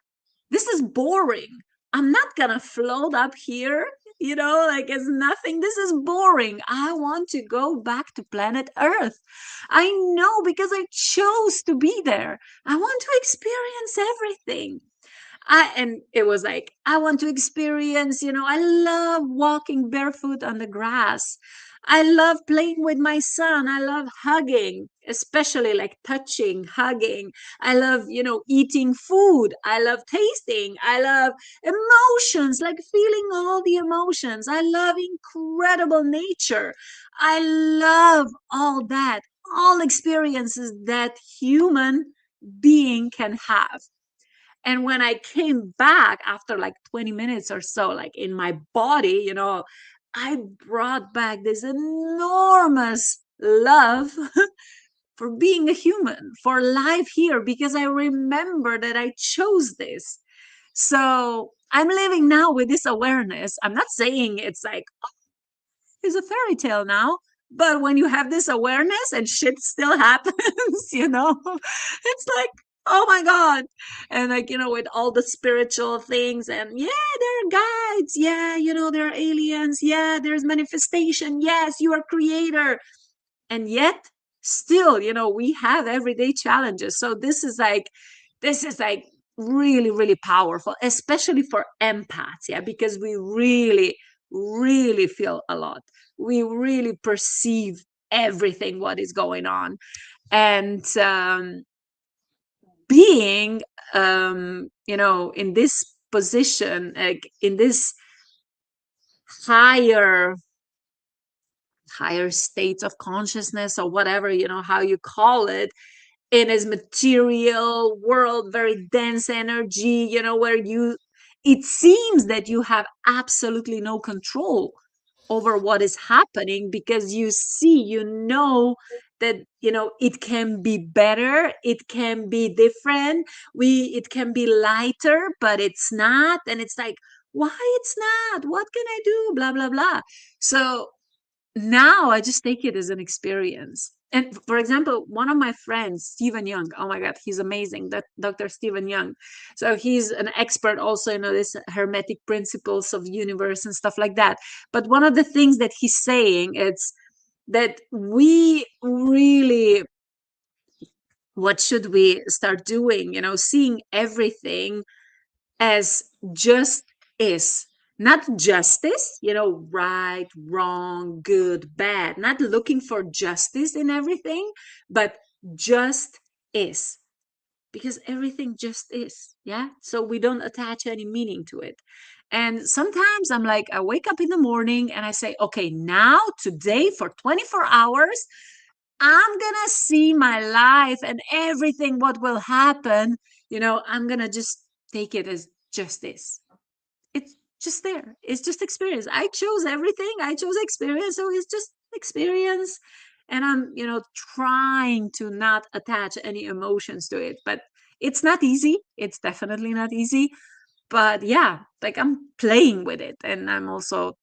This is boring. I'm not gonna float up here, like it's nothing. This is boring. I want to go back to planet Earth. I know, because I chose to be there. I want to experience everything. And it was like, I want to experience, I love walking barefoot on the grass. I love playing with my son. I love hugging, especially like touching, hugging. I love, eating food. I love tasting. I love emotions, like feeling all the emotions. I love incredible nature. I love all that, all experiences that human being can have. And when I came back after like 20 minutes or so, like in my body, I brought back this enormous love for being a human, for life here, because I remember that I chose this. So I'm living now with this awareness. I'm not saying it's like, it's a fairy tale now. But when you have this awareness and shit still happens, it's like, oh my God. And like, with all the spiritual things, and yeah, there are guides. Yeah, there are aliens. Yeah, there's manifestation. Yes, you are creator. And yet, still, we have everyday challenges. So this is like really, really powerful, especially for empaths. Yeah, because we really, really feel a lot. We really perceive everything what is going on. And being in this position, like in this higher higher states of consciousness, or whatever, how you call it, in his material world, very dense energy, where it seems that you have absolutely no control over what is happening, because you see, that it can be better, it can be different, it can be lighter, but it's not. And it's like, why it's not? What can I do? Blah blah blah. So now I just take it as an experience. And for example, one of my friends, Stephen Young, oh my God, he's amazing. That Dr. Stephen Young. So he's an expert also in this hermetic principles of universe and stuff like that. But one of the things that he's saying is that we really, what should we start doing? Seeing everything as just is, not justice, right, wrong, good, bad, not looking for justice in everything, but just is, because everything just is. Yeah, so we don't attach any meaning to it. And sometimes I'm like, I wake up in the morning and I say, okay, now today for 24 hours I'm gonna see my life and everything what will happen. I'm gonna just take it as just this. It's just there. It's just experience. I chose everything. I chose experience. So it's just experience. And I'm, trying to not attach any emotions to it. But it's not easy. It's definitely not easy. But yeah, like I'm playing with it. And I'm also,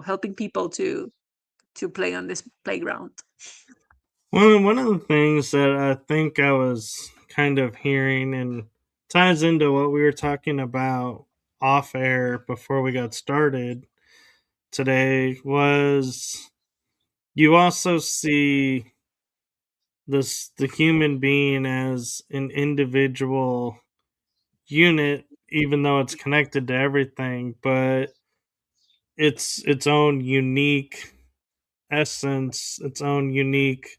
helping people to play on this playground. One of the things that I think I was kind of hearing and ties into what we were talking about off air before we got started today was you also see the human being as an individual unit, even though it's connected to everything, but it's its own unique essence, its own unique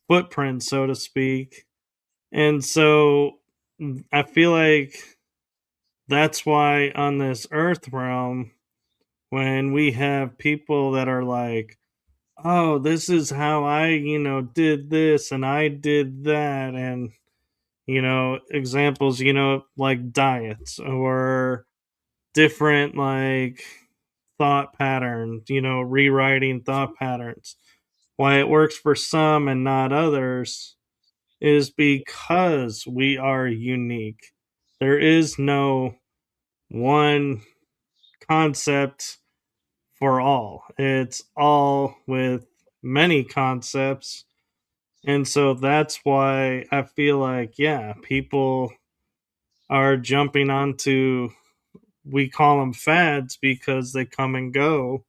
footprint, so to speak. And so I feel like that's why on this earth realm, when we have people that are like, oh, this is how I, did this and I did that, and, examples, like diets or different, like, thought patterns, rewriting thought patterns. Why it works for some and not others is because we are unique. There is no one concept for all. It's all with many concepts. And so that's why I feel like, yeah, people are jumping onto we call them fads because they come and go.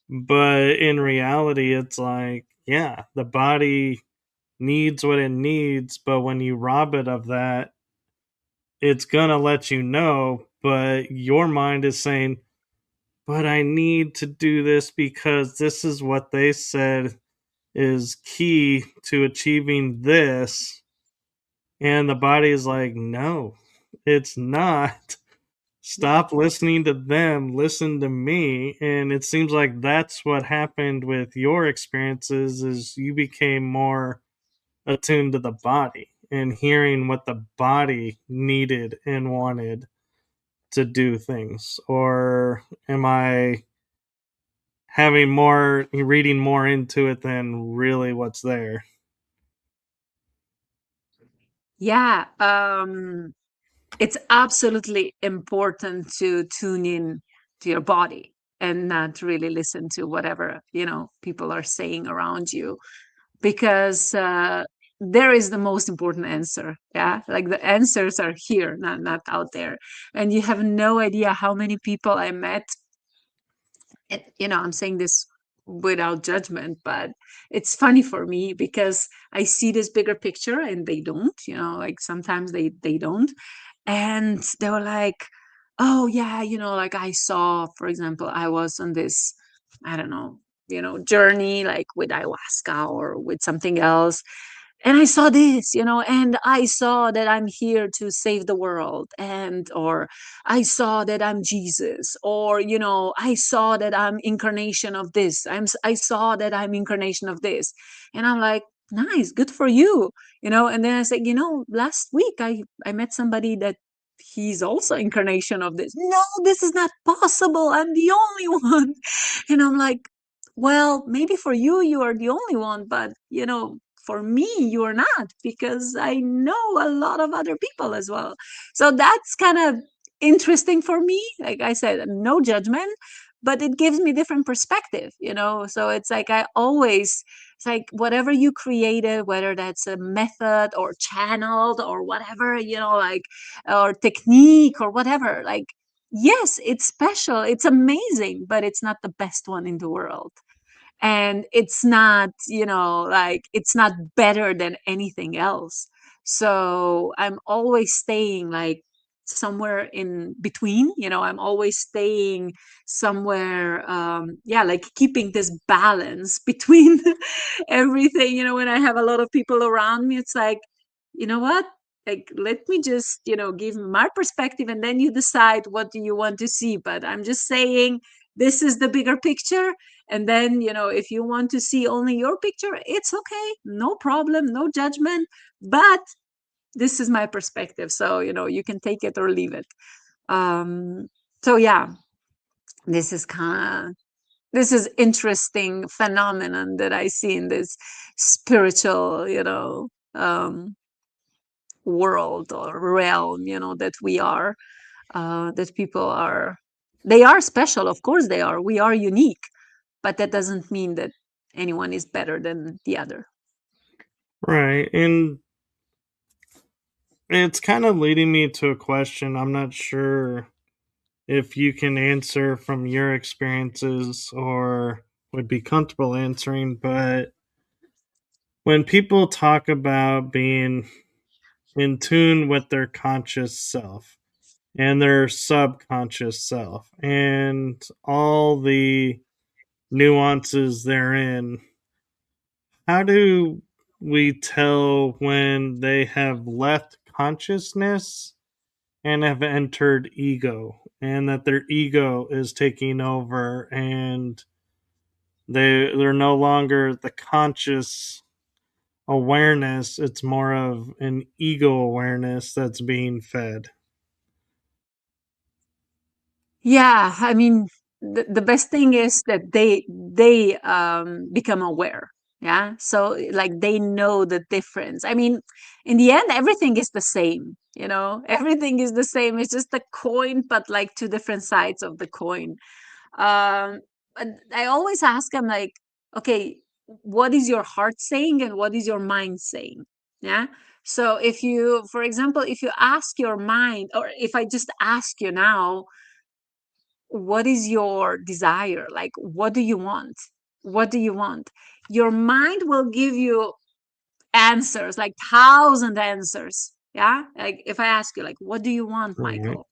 But in reality, it's like, yeah, the body needs what it needs, but when you rob it of that, it's gonna let you know, but your mind is saying, but I need to do this because this is what they said is key to achieving this. And the body is like, no, it's not. Stop listening to them, listen to me. And it seems like that's what happened with your experiences is you became more attuned to the body and hearing what the body needed and wanted to do things. Or am I having more reading more into it than really what's there? Yeah, it's absolutely important to tune in to your body and not really listen to whatever, people are saying around you, because there is the most important answer. Yeah, like the answers are here, not out there. And you have no idea how many people I met, and I'm saying this without judgment, but it's funny for me because I see this bigger picture and they don't, like sometimes they don't. And they were like, oh yeah, like I saw, for example, I was on this, I don't know, journey, like with ayahuasca or with something else, and I saw this, and I saw that I'm here to save the world, and or I saw that I'm Jesus, or I saw that I'm incarnation of this, I saw that I'm incarnation of this. And I'm like, nice, good for you. And then I said, last week I met somebody that he's also incarnation of this. No, this is not possible, I'm the only one. And I'm like, well, maybe for you, you are the only one, but for me, you are not, because I know a lot of other people as well. So that's kind of interesting for me. Like I said, no judgment, but it gives me different perspective, So it's like it's like whatever you created, whether that's a method or channeled or whatever, like, or technique or whatever, like, yes, it's special, it's amazing, but it's not the best one in the world. And it's not, like, it's not better than anything else. So I'm always staying like somewhere in between, I'm always staying somewhere, yeah, like keeping this balance between everything. When I have a lot of people around me, it's like, what, like, let me just, give my perspective, and then you decide what do you want to see. But I'm just saying, this is the bigger picture. And then, if you want to see only your picture, it's okay, no problem, no judgment. But this is my perspective, so you can take it or leave it. um so yeah, this is kind of, this is interesting phenomenon that I see in this spiritual, world or realm, that we are, that people are, they are special, of course they are, we are unique, but that doesn't mean that anyone is better than the other. Right. And it's kind of leading me to a question I'm not sure if you can answer from your experiences or would be comfortable answering, but when people talk about being in tune with their conscious self and their subconscious self and all the nuances therein, how do we tell when they have left consciousness and have entered ego and that their ego is taking over and they're no longer the conscious awareness, it's more of an ego awareness that's being fed? Yeah, I mean, the best thing is that they become aware. Yeah, so like they know the difference. I mean, in the end, everything is the same. Everything is the same. It's just a coin, but like two different sides of the coin. But I always ask them, like, okay, what is your heart saying and what is your mind saying? Yeah. So if you, for example, if you ask your mind, or if I just ask you now, what is your desire? Like, what do you want? What do you want? Your mind will give you answers, like 1,000 answers. Yeah. Like if I ask you, like, what do you want, Right. Michael?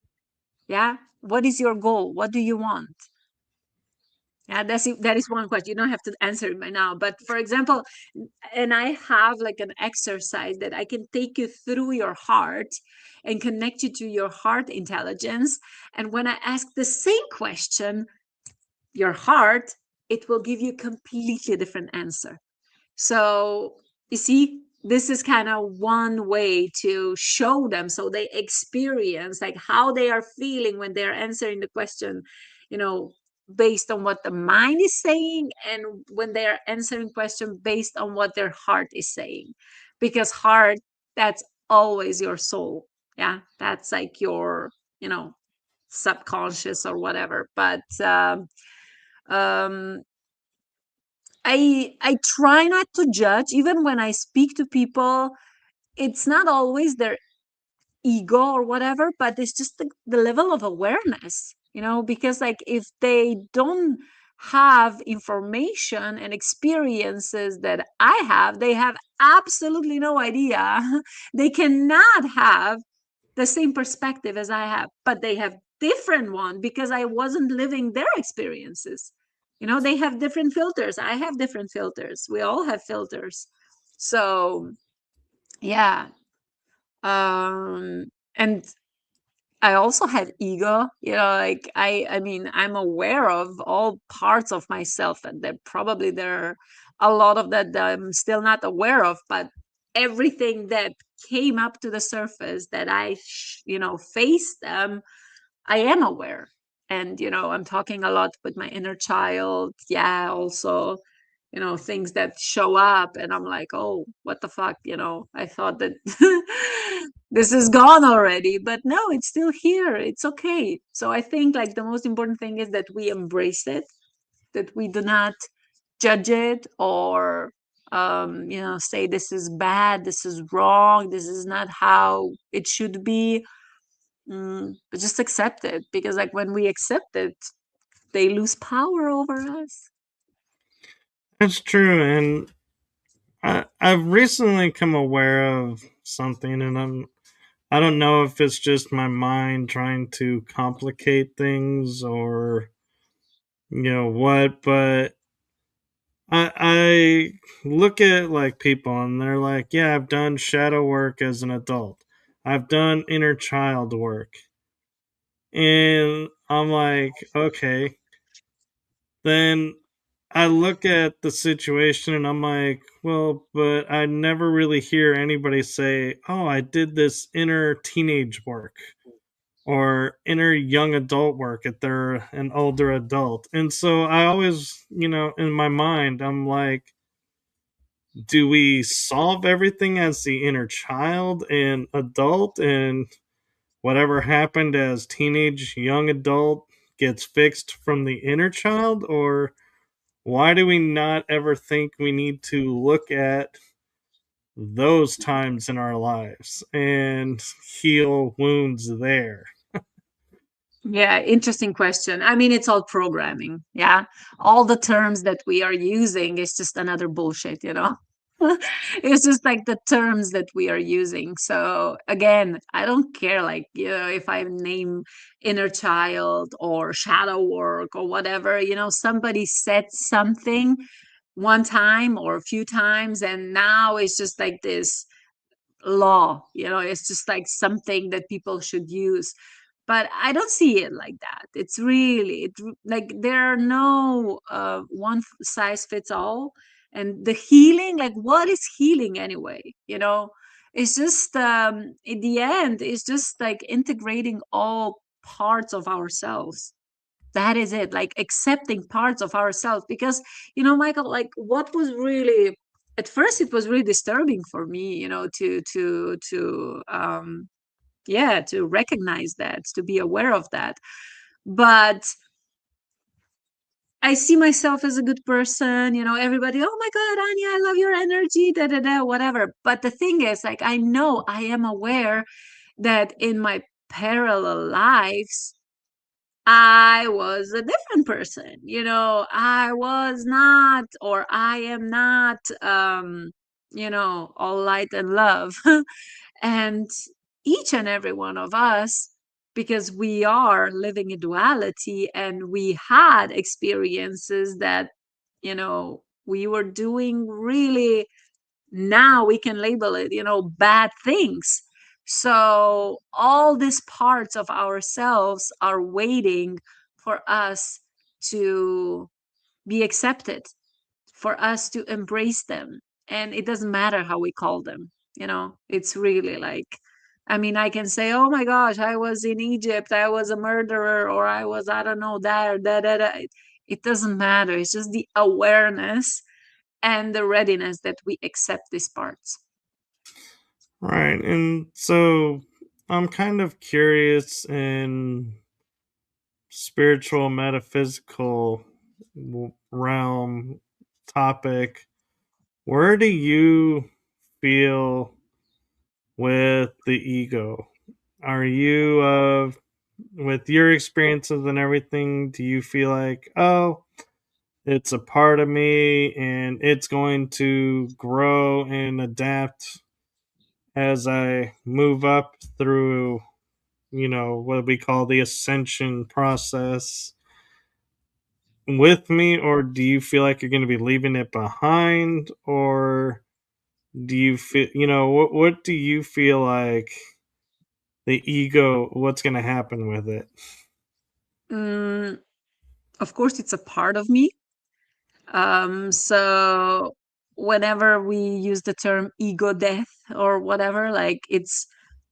Yeah. What is your goal? What do you want? Yeah, that is one question. You don't have to answer it by now. But for example, and I have like an exercise that I can take you through your heart and connect you to your heart intelligence. And when I ask the same question, your heart, it will give you a completely different answer. So you see, this is kind of one way to show them so they experience like how they are feeling when they're answering the question, you know, based on what the mind is saying, and when they're answering question based on what their heart is saying. Because heart, that's always your soul. Yeah, that's like your, you know, subconscious or whatever. But um I try not to judge even when I speak to people. It's not always their ego or whatever, but it's just the level of awareness, you know, because like if they don't have information and experiences that I have, they have absolutely no idea. They cannot have the same perspective as I have, but they have different one because I wasn't living their experiences. You know, they have different filters. I have different filters. We all have filters. So yeah. And I also have ego, you know, like I mean, I'm aware of all parts of myself, and there are a lot of that I'm still not aware of, but everything that came up to the surface that you know, faced them, I am aware. And, you know, I'm talking a lot with my inner child. Yeah, also, you know, things that show up and I'm like, oh, what the fuck, you know, I thought that this is gone already, but no, it's still here. It's okay. So I think like the most important thing is that we embrace it, that we do not judge it or you know, say this is bad, this is wrong, this is not how it should be. But just accept it, because like when we accept it, they lose power over us. That's true. And I've recently come aware of something, and I don't know if it's just my mind trying to complicate things or what, but I look at like people and they're like, yeah, I've done shadow work as an adult. I've done inner child work. And I'm like, okay. Then I look at the situation and I'm like, well, but I never really hear anybody say, oh, I did this inner teenage work or inner young adult work if they're an older adult. And so I always, in my mind, I'm like, do we solve everything as the inner child and adult, and whatever happened as teenage young adult gets fixed from the inner child? Or why do we not ever think we need to look at those times in our lives and heal wounds there? Yeah, interesting question. I mean, it's all programming. Yeah. All the terms that we are using is just another bullshit, you know? It's just like the terms that we are using. So again, I don't care, like, you know, if I name inner child or shadow work or whatever, you know, somebody said something one time or a few times, and now it's just like this law, you know, it's just like something that people should use. But I don't see it like that. It's really like there are no one size fits all. And the healing, like what is healing anyway, you know? It's just in the end, it's just like integrating all parts of ourselves. That is it, like accepting parts of ourselves. Because, you know, Michael, like what was really, at first it was really disturbing for me, you know, to yeah, to recognize that, to be aware of that. But I see myself as a good person, everybody, oh my God, Anya, I love your energy, da da da, whatever. But the thing is, like, I know, I am aware that in my parallel lives, I was a different person. I was not, or I am not, all light and love. And each and every one of us, because we are living in duality and we had experiences that, we were doing really, now we can label it, bad things. So all these parts of ourselves are waiting for us to be accepted, for us to embrace them. And it doesn't matter how we call them, it's really like, I mean, I can say, oh my gosh, I was in Egypt, I was a murderer, or I was, I don't know, that, that. It doesn't matter. It's just the awareness and the readiness that we accept these parts. Right. And so I'm kind of curious in spiritual metaphysical realm topic, where do you feel with the ego? Are you with your experiences and everything, do you feel like, oh, it's a part of me and it's going to grow and adapt as I move up through, what we call the ascension process with me? Or do you feel like you're going to be leaving it behind? Or do you feel, what do you feel like the ego, what's going to happen with it? Mm, of course, it's a part of me. So whenever we use the term ego death or whatever, like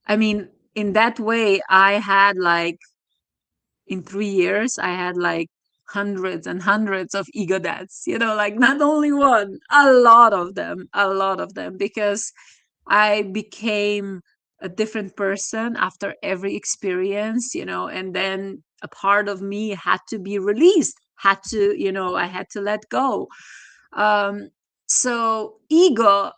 I mean, in that way, I had like, in 3 years, I had like hundreds and hundreds of ego deaths, like not only one, a lot of them, because I became a different person after every experience, and then a part of me had to be released, I had to let go. Um, so ego,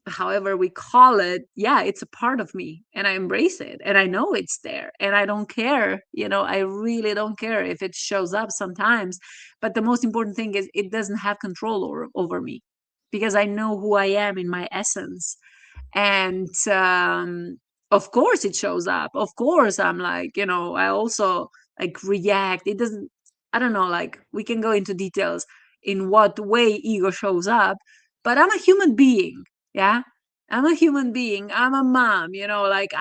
however we call it, yeah, it's a part of me and I embrace it and I know it's there and I don't care, I really don't care if it shows up sometimes. But the most important thing is it doesn't have control over me, because I know who I am in my essence. And of course it shows up, of course I'm like, I also like react. It doesn't, I don't know, like we can go into details in what way ego shows up, but I'm a human being. Yeah, I'm a human being, I'm a mom, like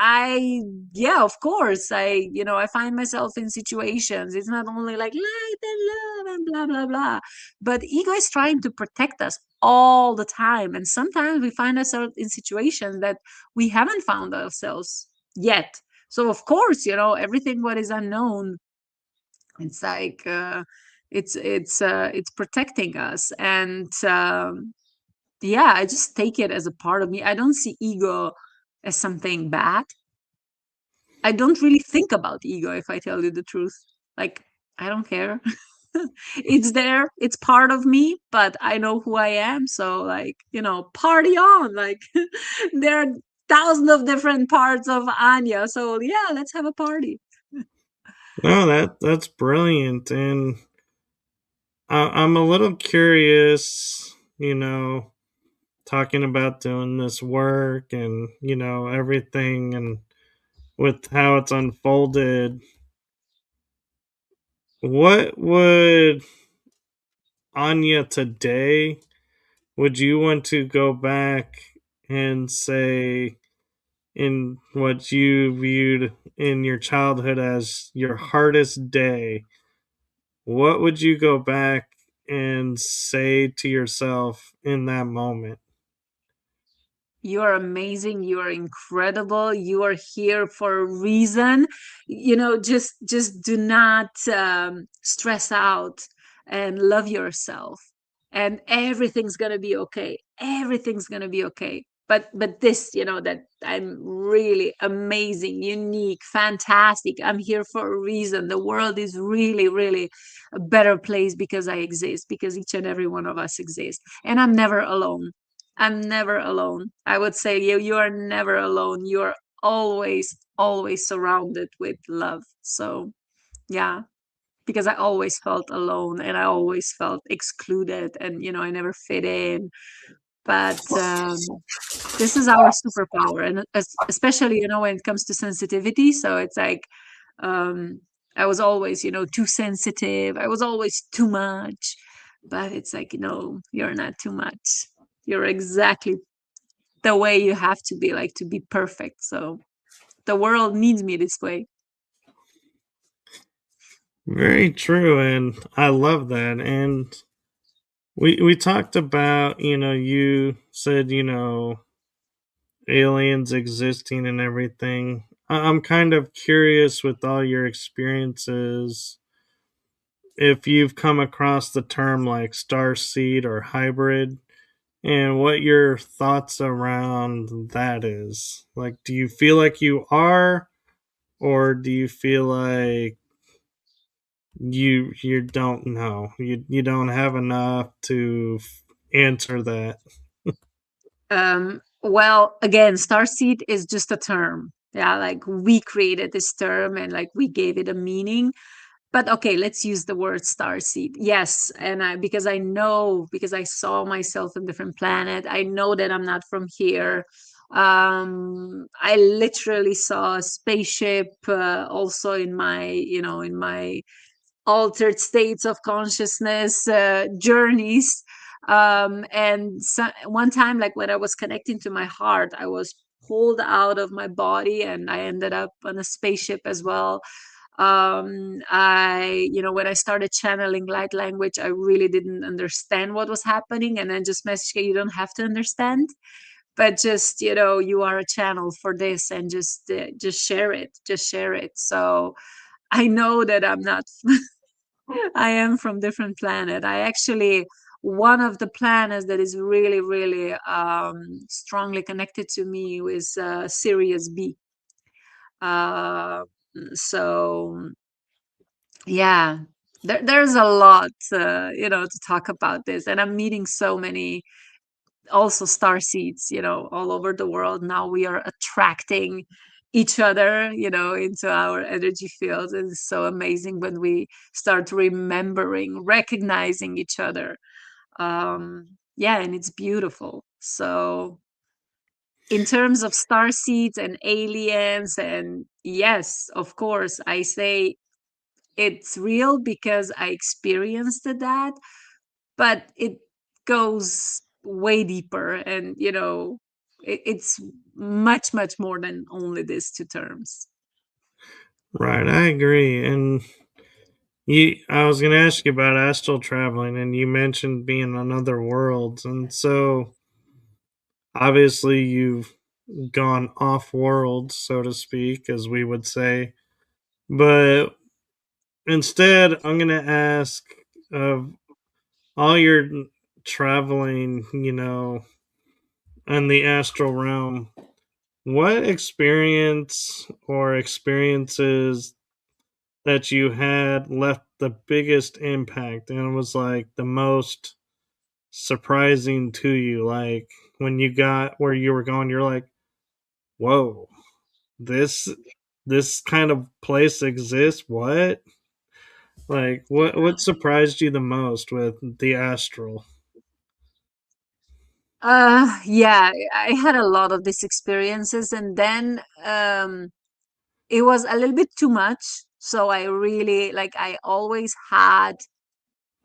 yeah, of course I find myself in situations. It's not only like light and love and blah blah blah, but ego is trying to protect us all the time. And sometimes we find ourselves in situations that we haven't found ourselves yet. So of course, everything what is unknown, it's like it's protecting us. And yeah, I just take it as a part of me. I don't see ego as something bad. I don't really think about ego, if I tell you the truth. Like, I don't care. It's there, it's part of me, but I know who I am. So, like, party on. Like, there are thousands of different parts of Anya. So, yeah, let's have a party. No, that's brilliant. And I'm a little curious, talking about doing this work and, everything and with how it's unfolded. What would Anya today, would you want to go back and say in what you viewed in your childhood as your hardest day? What would you go back and say to yourself in that moment? You are amazing. You are incredible. You are here for a reason. Just do not stress out and love yourself. And everything's gonna be okay. Everything's gonna be okay. but this, that I'm really amazing, unique, fantastic. I'm here for a reason. The world is really, really a better place because I exist, because each and every one of us exist. And I'm never alone. I'm never alone. I would say you are never alone. You're always, always surrounded with love. So yeah, because I always felt alone and I always felt excluded, and I never fit in. But this is our superpower, and especially when it comes to sensitivity. So it's like, um I was always too sensitive. I was always too much. But it's like, no, you're not too much. You're exactly the way you have to be, like, to be perfect. So the world needs me this way. Very true, and I love that. And we talked about, you said, aliens existing and everything. I'm kind of curious with all your experiences if you've come across the term like starseed or hybrid, and what your thoughts around that is. Like, do you feel like you are, or do you feel like you don't know, you don't have enough to answer that? Well, again, starseed is just a term. Yeah, like, we created this term and, like, we gave it a meaning. But okay, let's use the word starseed. Yes, and because I know, because I saw myself on different planet. I know that I'm not from here. I literally saw a spaceship, also in my, in my altered states of consciousness, journeys. And so, one time, like, when I was connecting to my heart, I was pulled out of my body and I ended up on a spaceship as well. When I started channeling light language, I really didn't understand what was happening, and then just message, "Okay, you don't have to understand, but just, you are a channel for this, and just share it, just share it." So I know that I'm not I am from different planet. I actually, one of the planets that is really, really strongly connected to me is Sirius B. Uh, so yeah, there's a lot, to talk about this, and I'm meeting so many also star seeds, all over the world. Now we are attracting each other, into our energy fields. It's so amazing when we start remembering, recognizing each other. Yeah, and it's beautiful. So in terms of star seeds and aliens, and yes, of course, I say it's real because I experienced that, but it goes way deeper, and it's much, much more than only these two terms. Right, I agree. And I was going to ask you about astral traveling, and you mentioned being on other worlds, and so obviously you've gone off world, so to speak, as we would say. But instead, I'm going to ask, of all your traveling, in the astral realm, what experience or experiences that you had left the biggest impact and was like the most surprising to you? Like, when you got where you were going, you're like, whoa, this this kind of place exists? What? Like, what surprised you the most with the astral? Yeah, I had a lot of these experiences, and then it was a little bit too much. So I really, like, I always had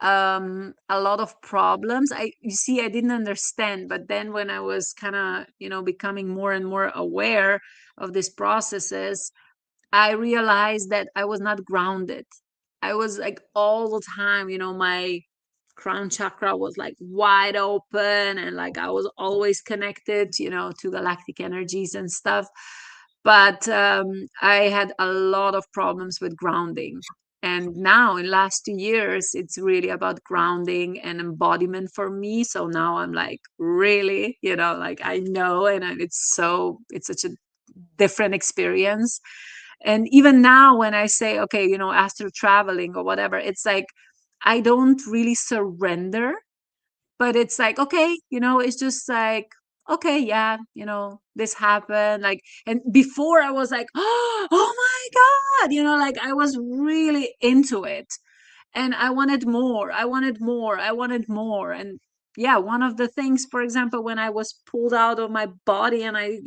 a lot of problems. You see, I didn't understand, but then when I was kind of, becoming more and more aware of these processes, I realized that I was not grounded. I was, like, all the time, my crown chakra was, like, wide open, and, like, I was always connected, to galactic energies and stuff. But I had a lot of problems with grounding. And now in last 2 years, it's really about grounding and embodiment for me. So now I'm like, really, like I know, and it's such a different experience. And even now when I say, okay, after traveling or whatever, it's like I don't really surrender, but it's like, okay, it's just like, okay, yeah, this happened. Like, and before I was like, oh my God, like I was really into it, and I wanted more. I wanted more. I wanted more. And yeah, one of the things, for example, when I was pulled out of my body and I,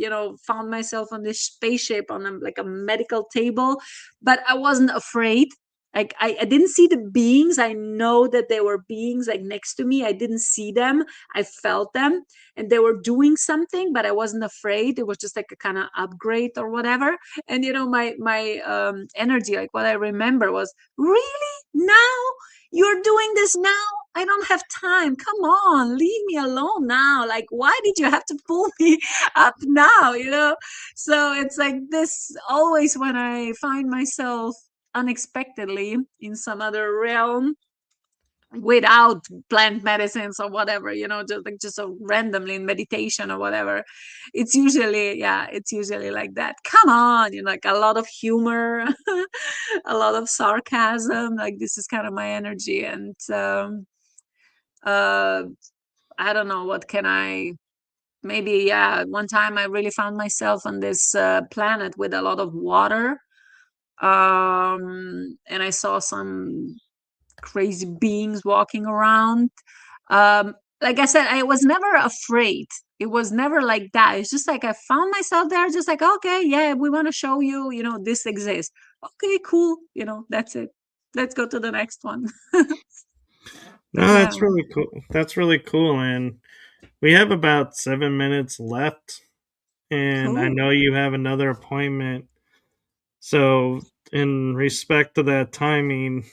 found myself on this spaceship on like a medical table, but I wasn't afraid. Like I didn't see the beings. I know that there were beings like next to me. I didn't see them. I felt them, and they were doing something, but I wasn't afraid. It was just like a kind of upgrade or whatever. And my energy, like what I remember was, really, now you're doing this now? I don't have time. Come on, leave me alone now. Like, why did you have to pull me up now? So it's like this always when I find myself unexpectedly in some other realm without plant medicines or whatever, just so randomly in meditation or whatever. It's usually like that. Come on, like a lot of humor, a lot of sarcasm. Like, this is kind of my energy. And uh I don't know, what can I maybe, yeah, one time I really found myself on this planet with a lot of water, and I saw some crazy beings walking around. Like I said, I was never afraid. It was never like that. It's just like I found myself there, just like, okay, yeah, we want to show you, this exists. Okay, cool. That's it. Let's go to the next one. No, Yeah, that's really cool. That's really cool. And we have about 7 minutes left. And I cool. know you have another appointment. So, in respect to that timing,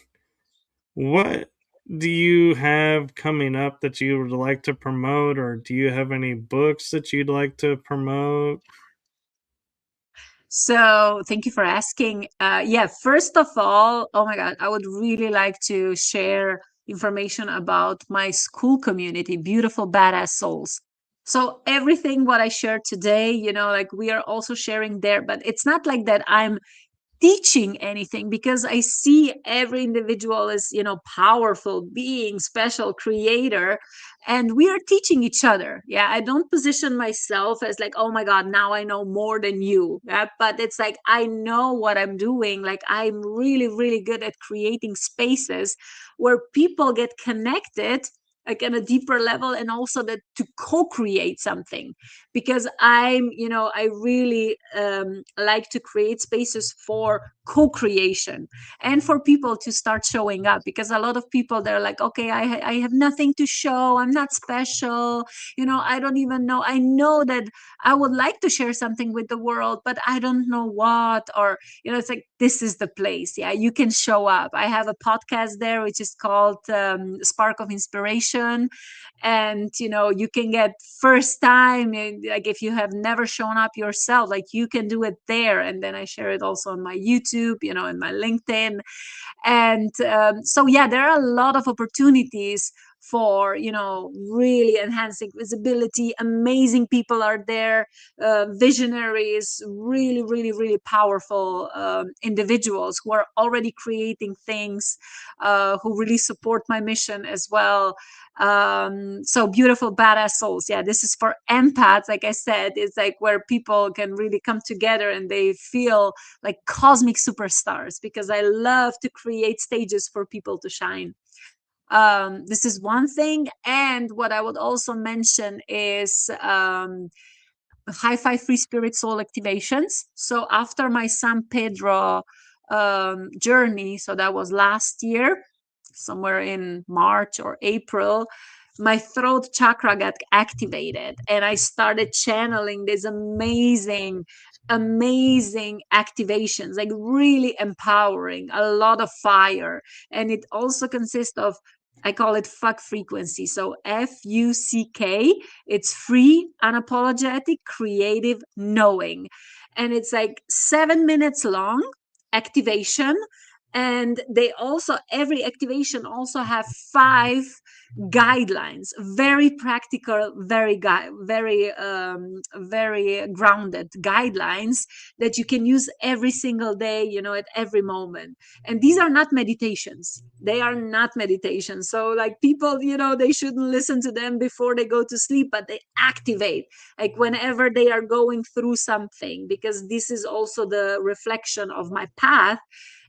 what do you have coming up that you would like to promote, or do you have any books that you'd like to promote? So thank you for asking. Yeah, first of all, oh my God, I would really like to share information about my school community, Beautiful Badass Souls. So everything what I shared today, like we are also sharing there, but it's not like that I'm teaching anything, because I see every individual is, powerful being, special creator, and we are teaching each other. Yeah, I don't position myself as like, oh my God, now I know more than you. Yeah, but it's like I know what I'm doing. Like, I'm really, really good at creating spaces where people get connected, like on a deeper level, and also that to co-create something, because I really like to create spaces for co-creation and for people to start showing up, because a lot of people, they're like, okay, I have nothing to show, I'm not special, I don't even know, I know that I would like to share something with the world, but I don't know what. Or it's like, this is the place. Yeah, you can show up. I have a podcast there which is called Spark of Inspiration, and you can get first time, like if you have never shown up yourself, like you can do it there. And then I share it also on my YouTube, and my LinkedIn. And so yeah, there are a lot of opportunities for really enhancing visibility. Amazing people are there, visionaries, really, really, really powerful individuals who are already creating things, who really support my mission as well. So Beautiful Badass Souls, yeah, this is for empaths. Like I said, it's like where people can really come together and they feel like cosmic superstars, because I love to create stages for people to shine. This is one thing. And what I would also mention is high five free spirit soul activations. So after my San Pedro journey, so that was last year, somewhere in March or April, my throat chakra got activated and I started channeling these amazing activations, like really empowering, a lot of fire. And it also consists of, I call it fuck frequency. So FUCK, it's free, unapologetic, creative knowing. And it's like 7 minutes long activation. And they also, every activation also have 5 guidelines, very practical, very grounded guidelines that you can use every single day, at every moment. And these are not meditations. They are not meditations. So like people, they shouldn't listen to them before they go to sleep, but they activate like whenever they are going through something, because this is also the reflection of my path.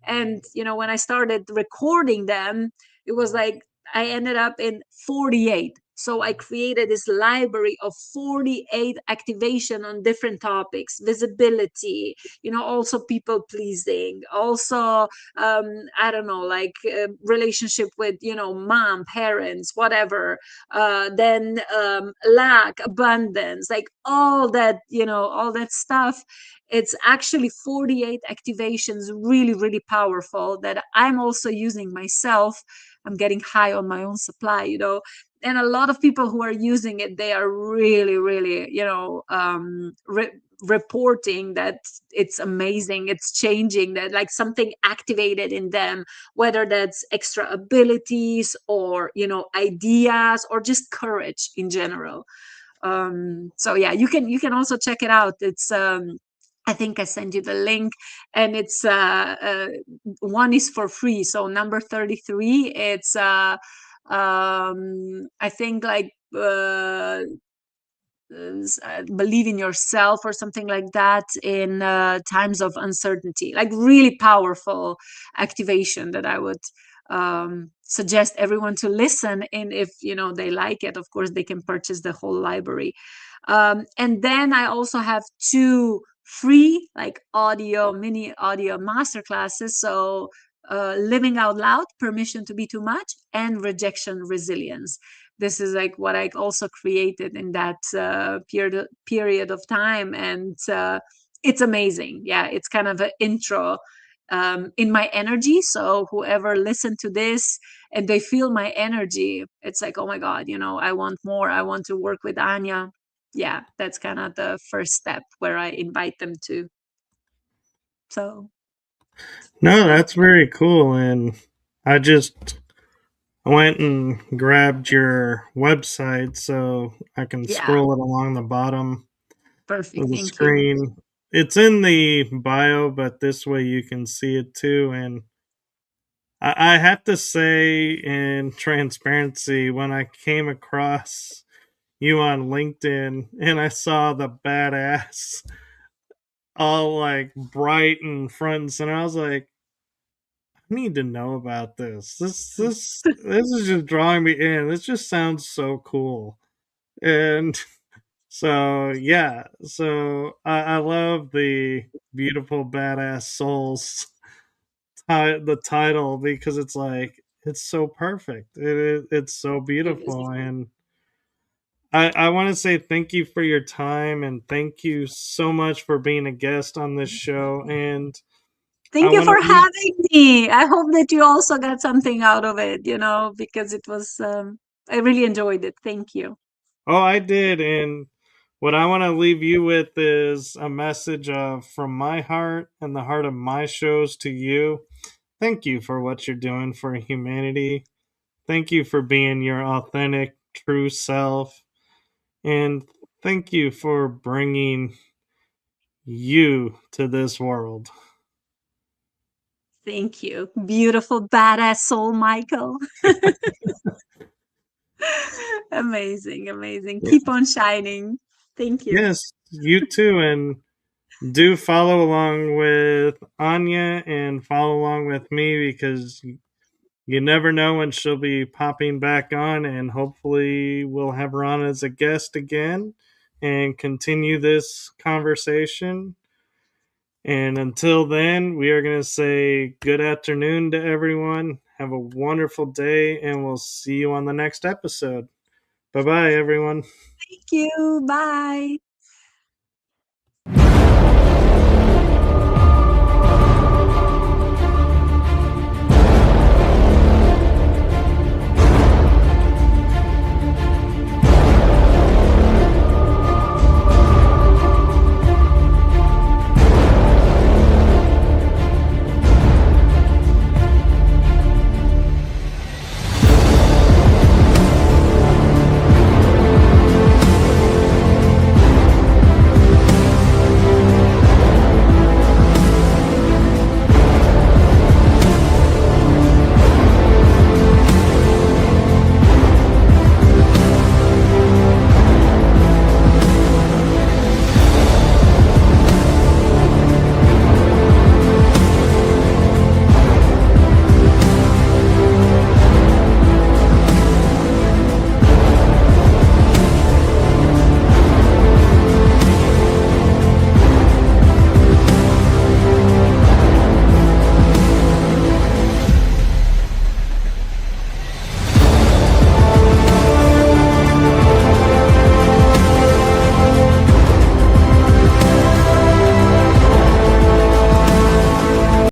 And when I started recording them, it was like I ended up in 48. So I created this library of 48 activation on different topics: visibility, also people pleasing, also I don't know, like relationship with mom, parents, whatever, then lack, abundance, like all that, all that stuff. It's actually 48 activations, really, really powerful, that I'm also using myself. I'm getting high on my own supply, and a lot of people who are using it, they are really, really, reporting that it's amazing, it's changing, that like something activated in them, whether that's extra abilities or ideas or just courage in general. So yeah, you can also check it out. It's I think I sent you the link, and it's one is for free. So number 33, it's I think like believe in yourself or something like that in times of uncertainty, like really powerful activation that I would suggest everyone to listen. And if they like it, of course they can purchase the whole library. And then I also have 2 free like mini audio master classes. So living out loud, permission to be too much, and rejection resilience. This is like what I also created in that period of time. And it's amazing. Yeah, it's kind of an intro in my energy. So whoever listened to this and they feel my energy, it's like, oh my God, I want more. I want to work with Anja. Yeah, that's kind of the first step where I invite them to. So No, that's very cool. And I just went and grabbed your website so I can yeah, scroll it along the bottom of perfect. the Thank you. screen. It's in the bio, but this way you can see it too. And I have to say, in transparency, when I came across you on LinkedIn and I saw the badass all like bright and front and center, I was like, I need to know about this. This is just drawing me in. This just sounds so cool. And so yeah, so I love the beautiful badass souls the title, because it's like it's so perfect. It's so It is. beautiful. And I want to say thank you for your time, and thank you so much for being a guest on this show. And I Thank you want for to leave. having me. I hope that you also got something out of it, because it was, I really enjoyed it. Thank you. Oh, I did. And what I want to leave you with is a message of from my heart and the heart of my shows to you. Thank you for what you're doing for humanity. Thank you for being your authentic, true self. And thank you for bringing you to this world. Thank you. Beautiful, badass soul, Michael. Amazing, amazing. Yeah. Keep on shining. Thank you. Yes, you too. And do follow along with Anya and follow along with me, because you never know when she'll be popping back on. And hopefully, we'll have her on as a guest again and continue this conversation. And until then, we are going to say good afternoon to everyone. Have a wonderful day, and we'll see you on the next episode. Bye bye, everyone. Thank you. Bye.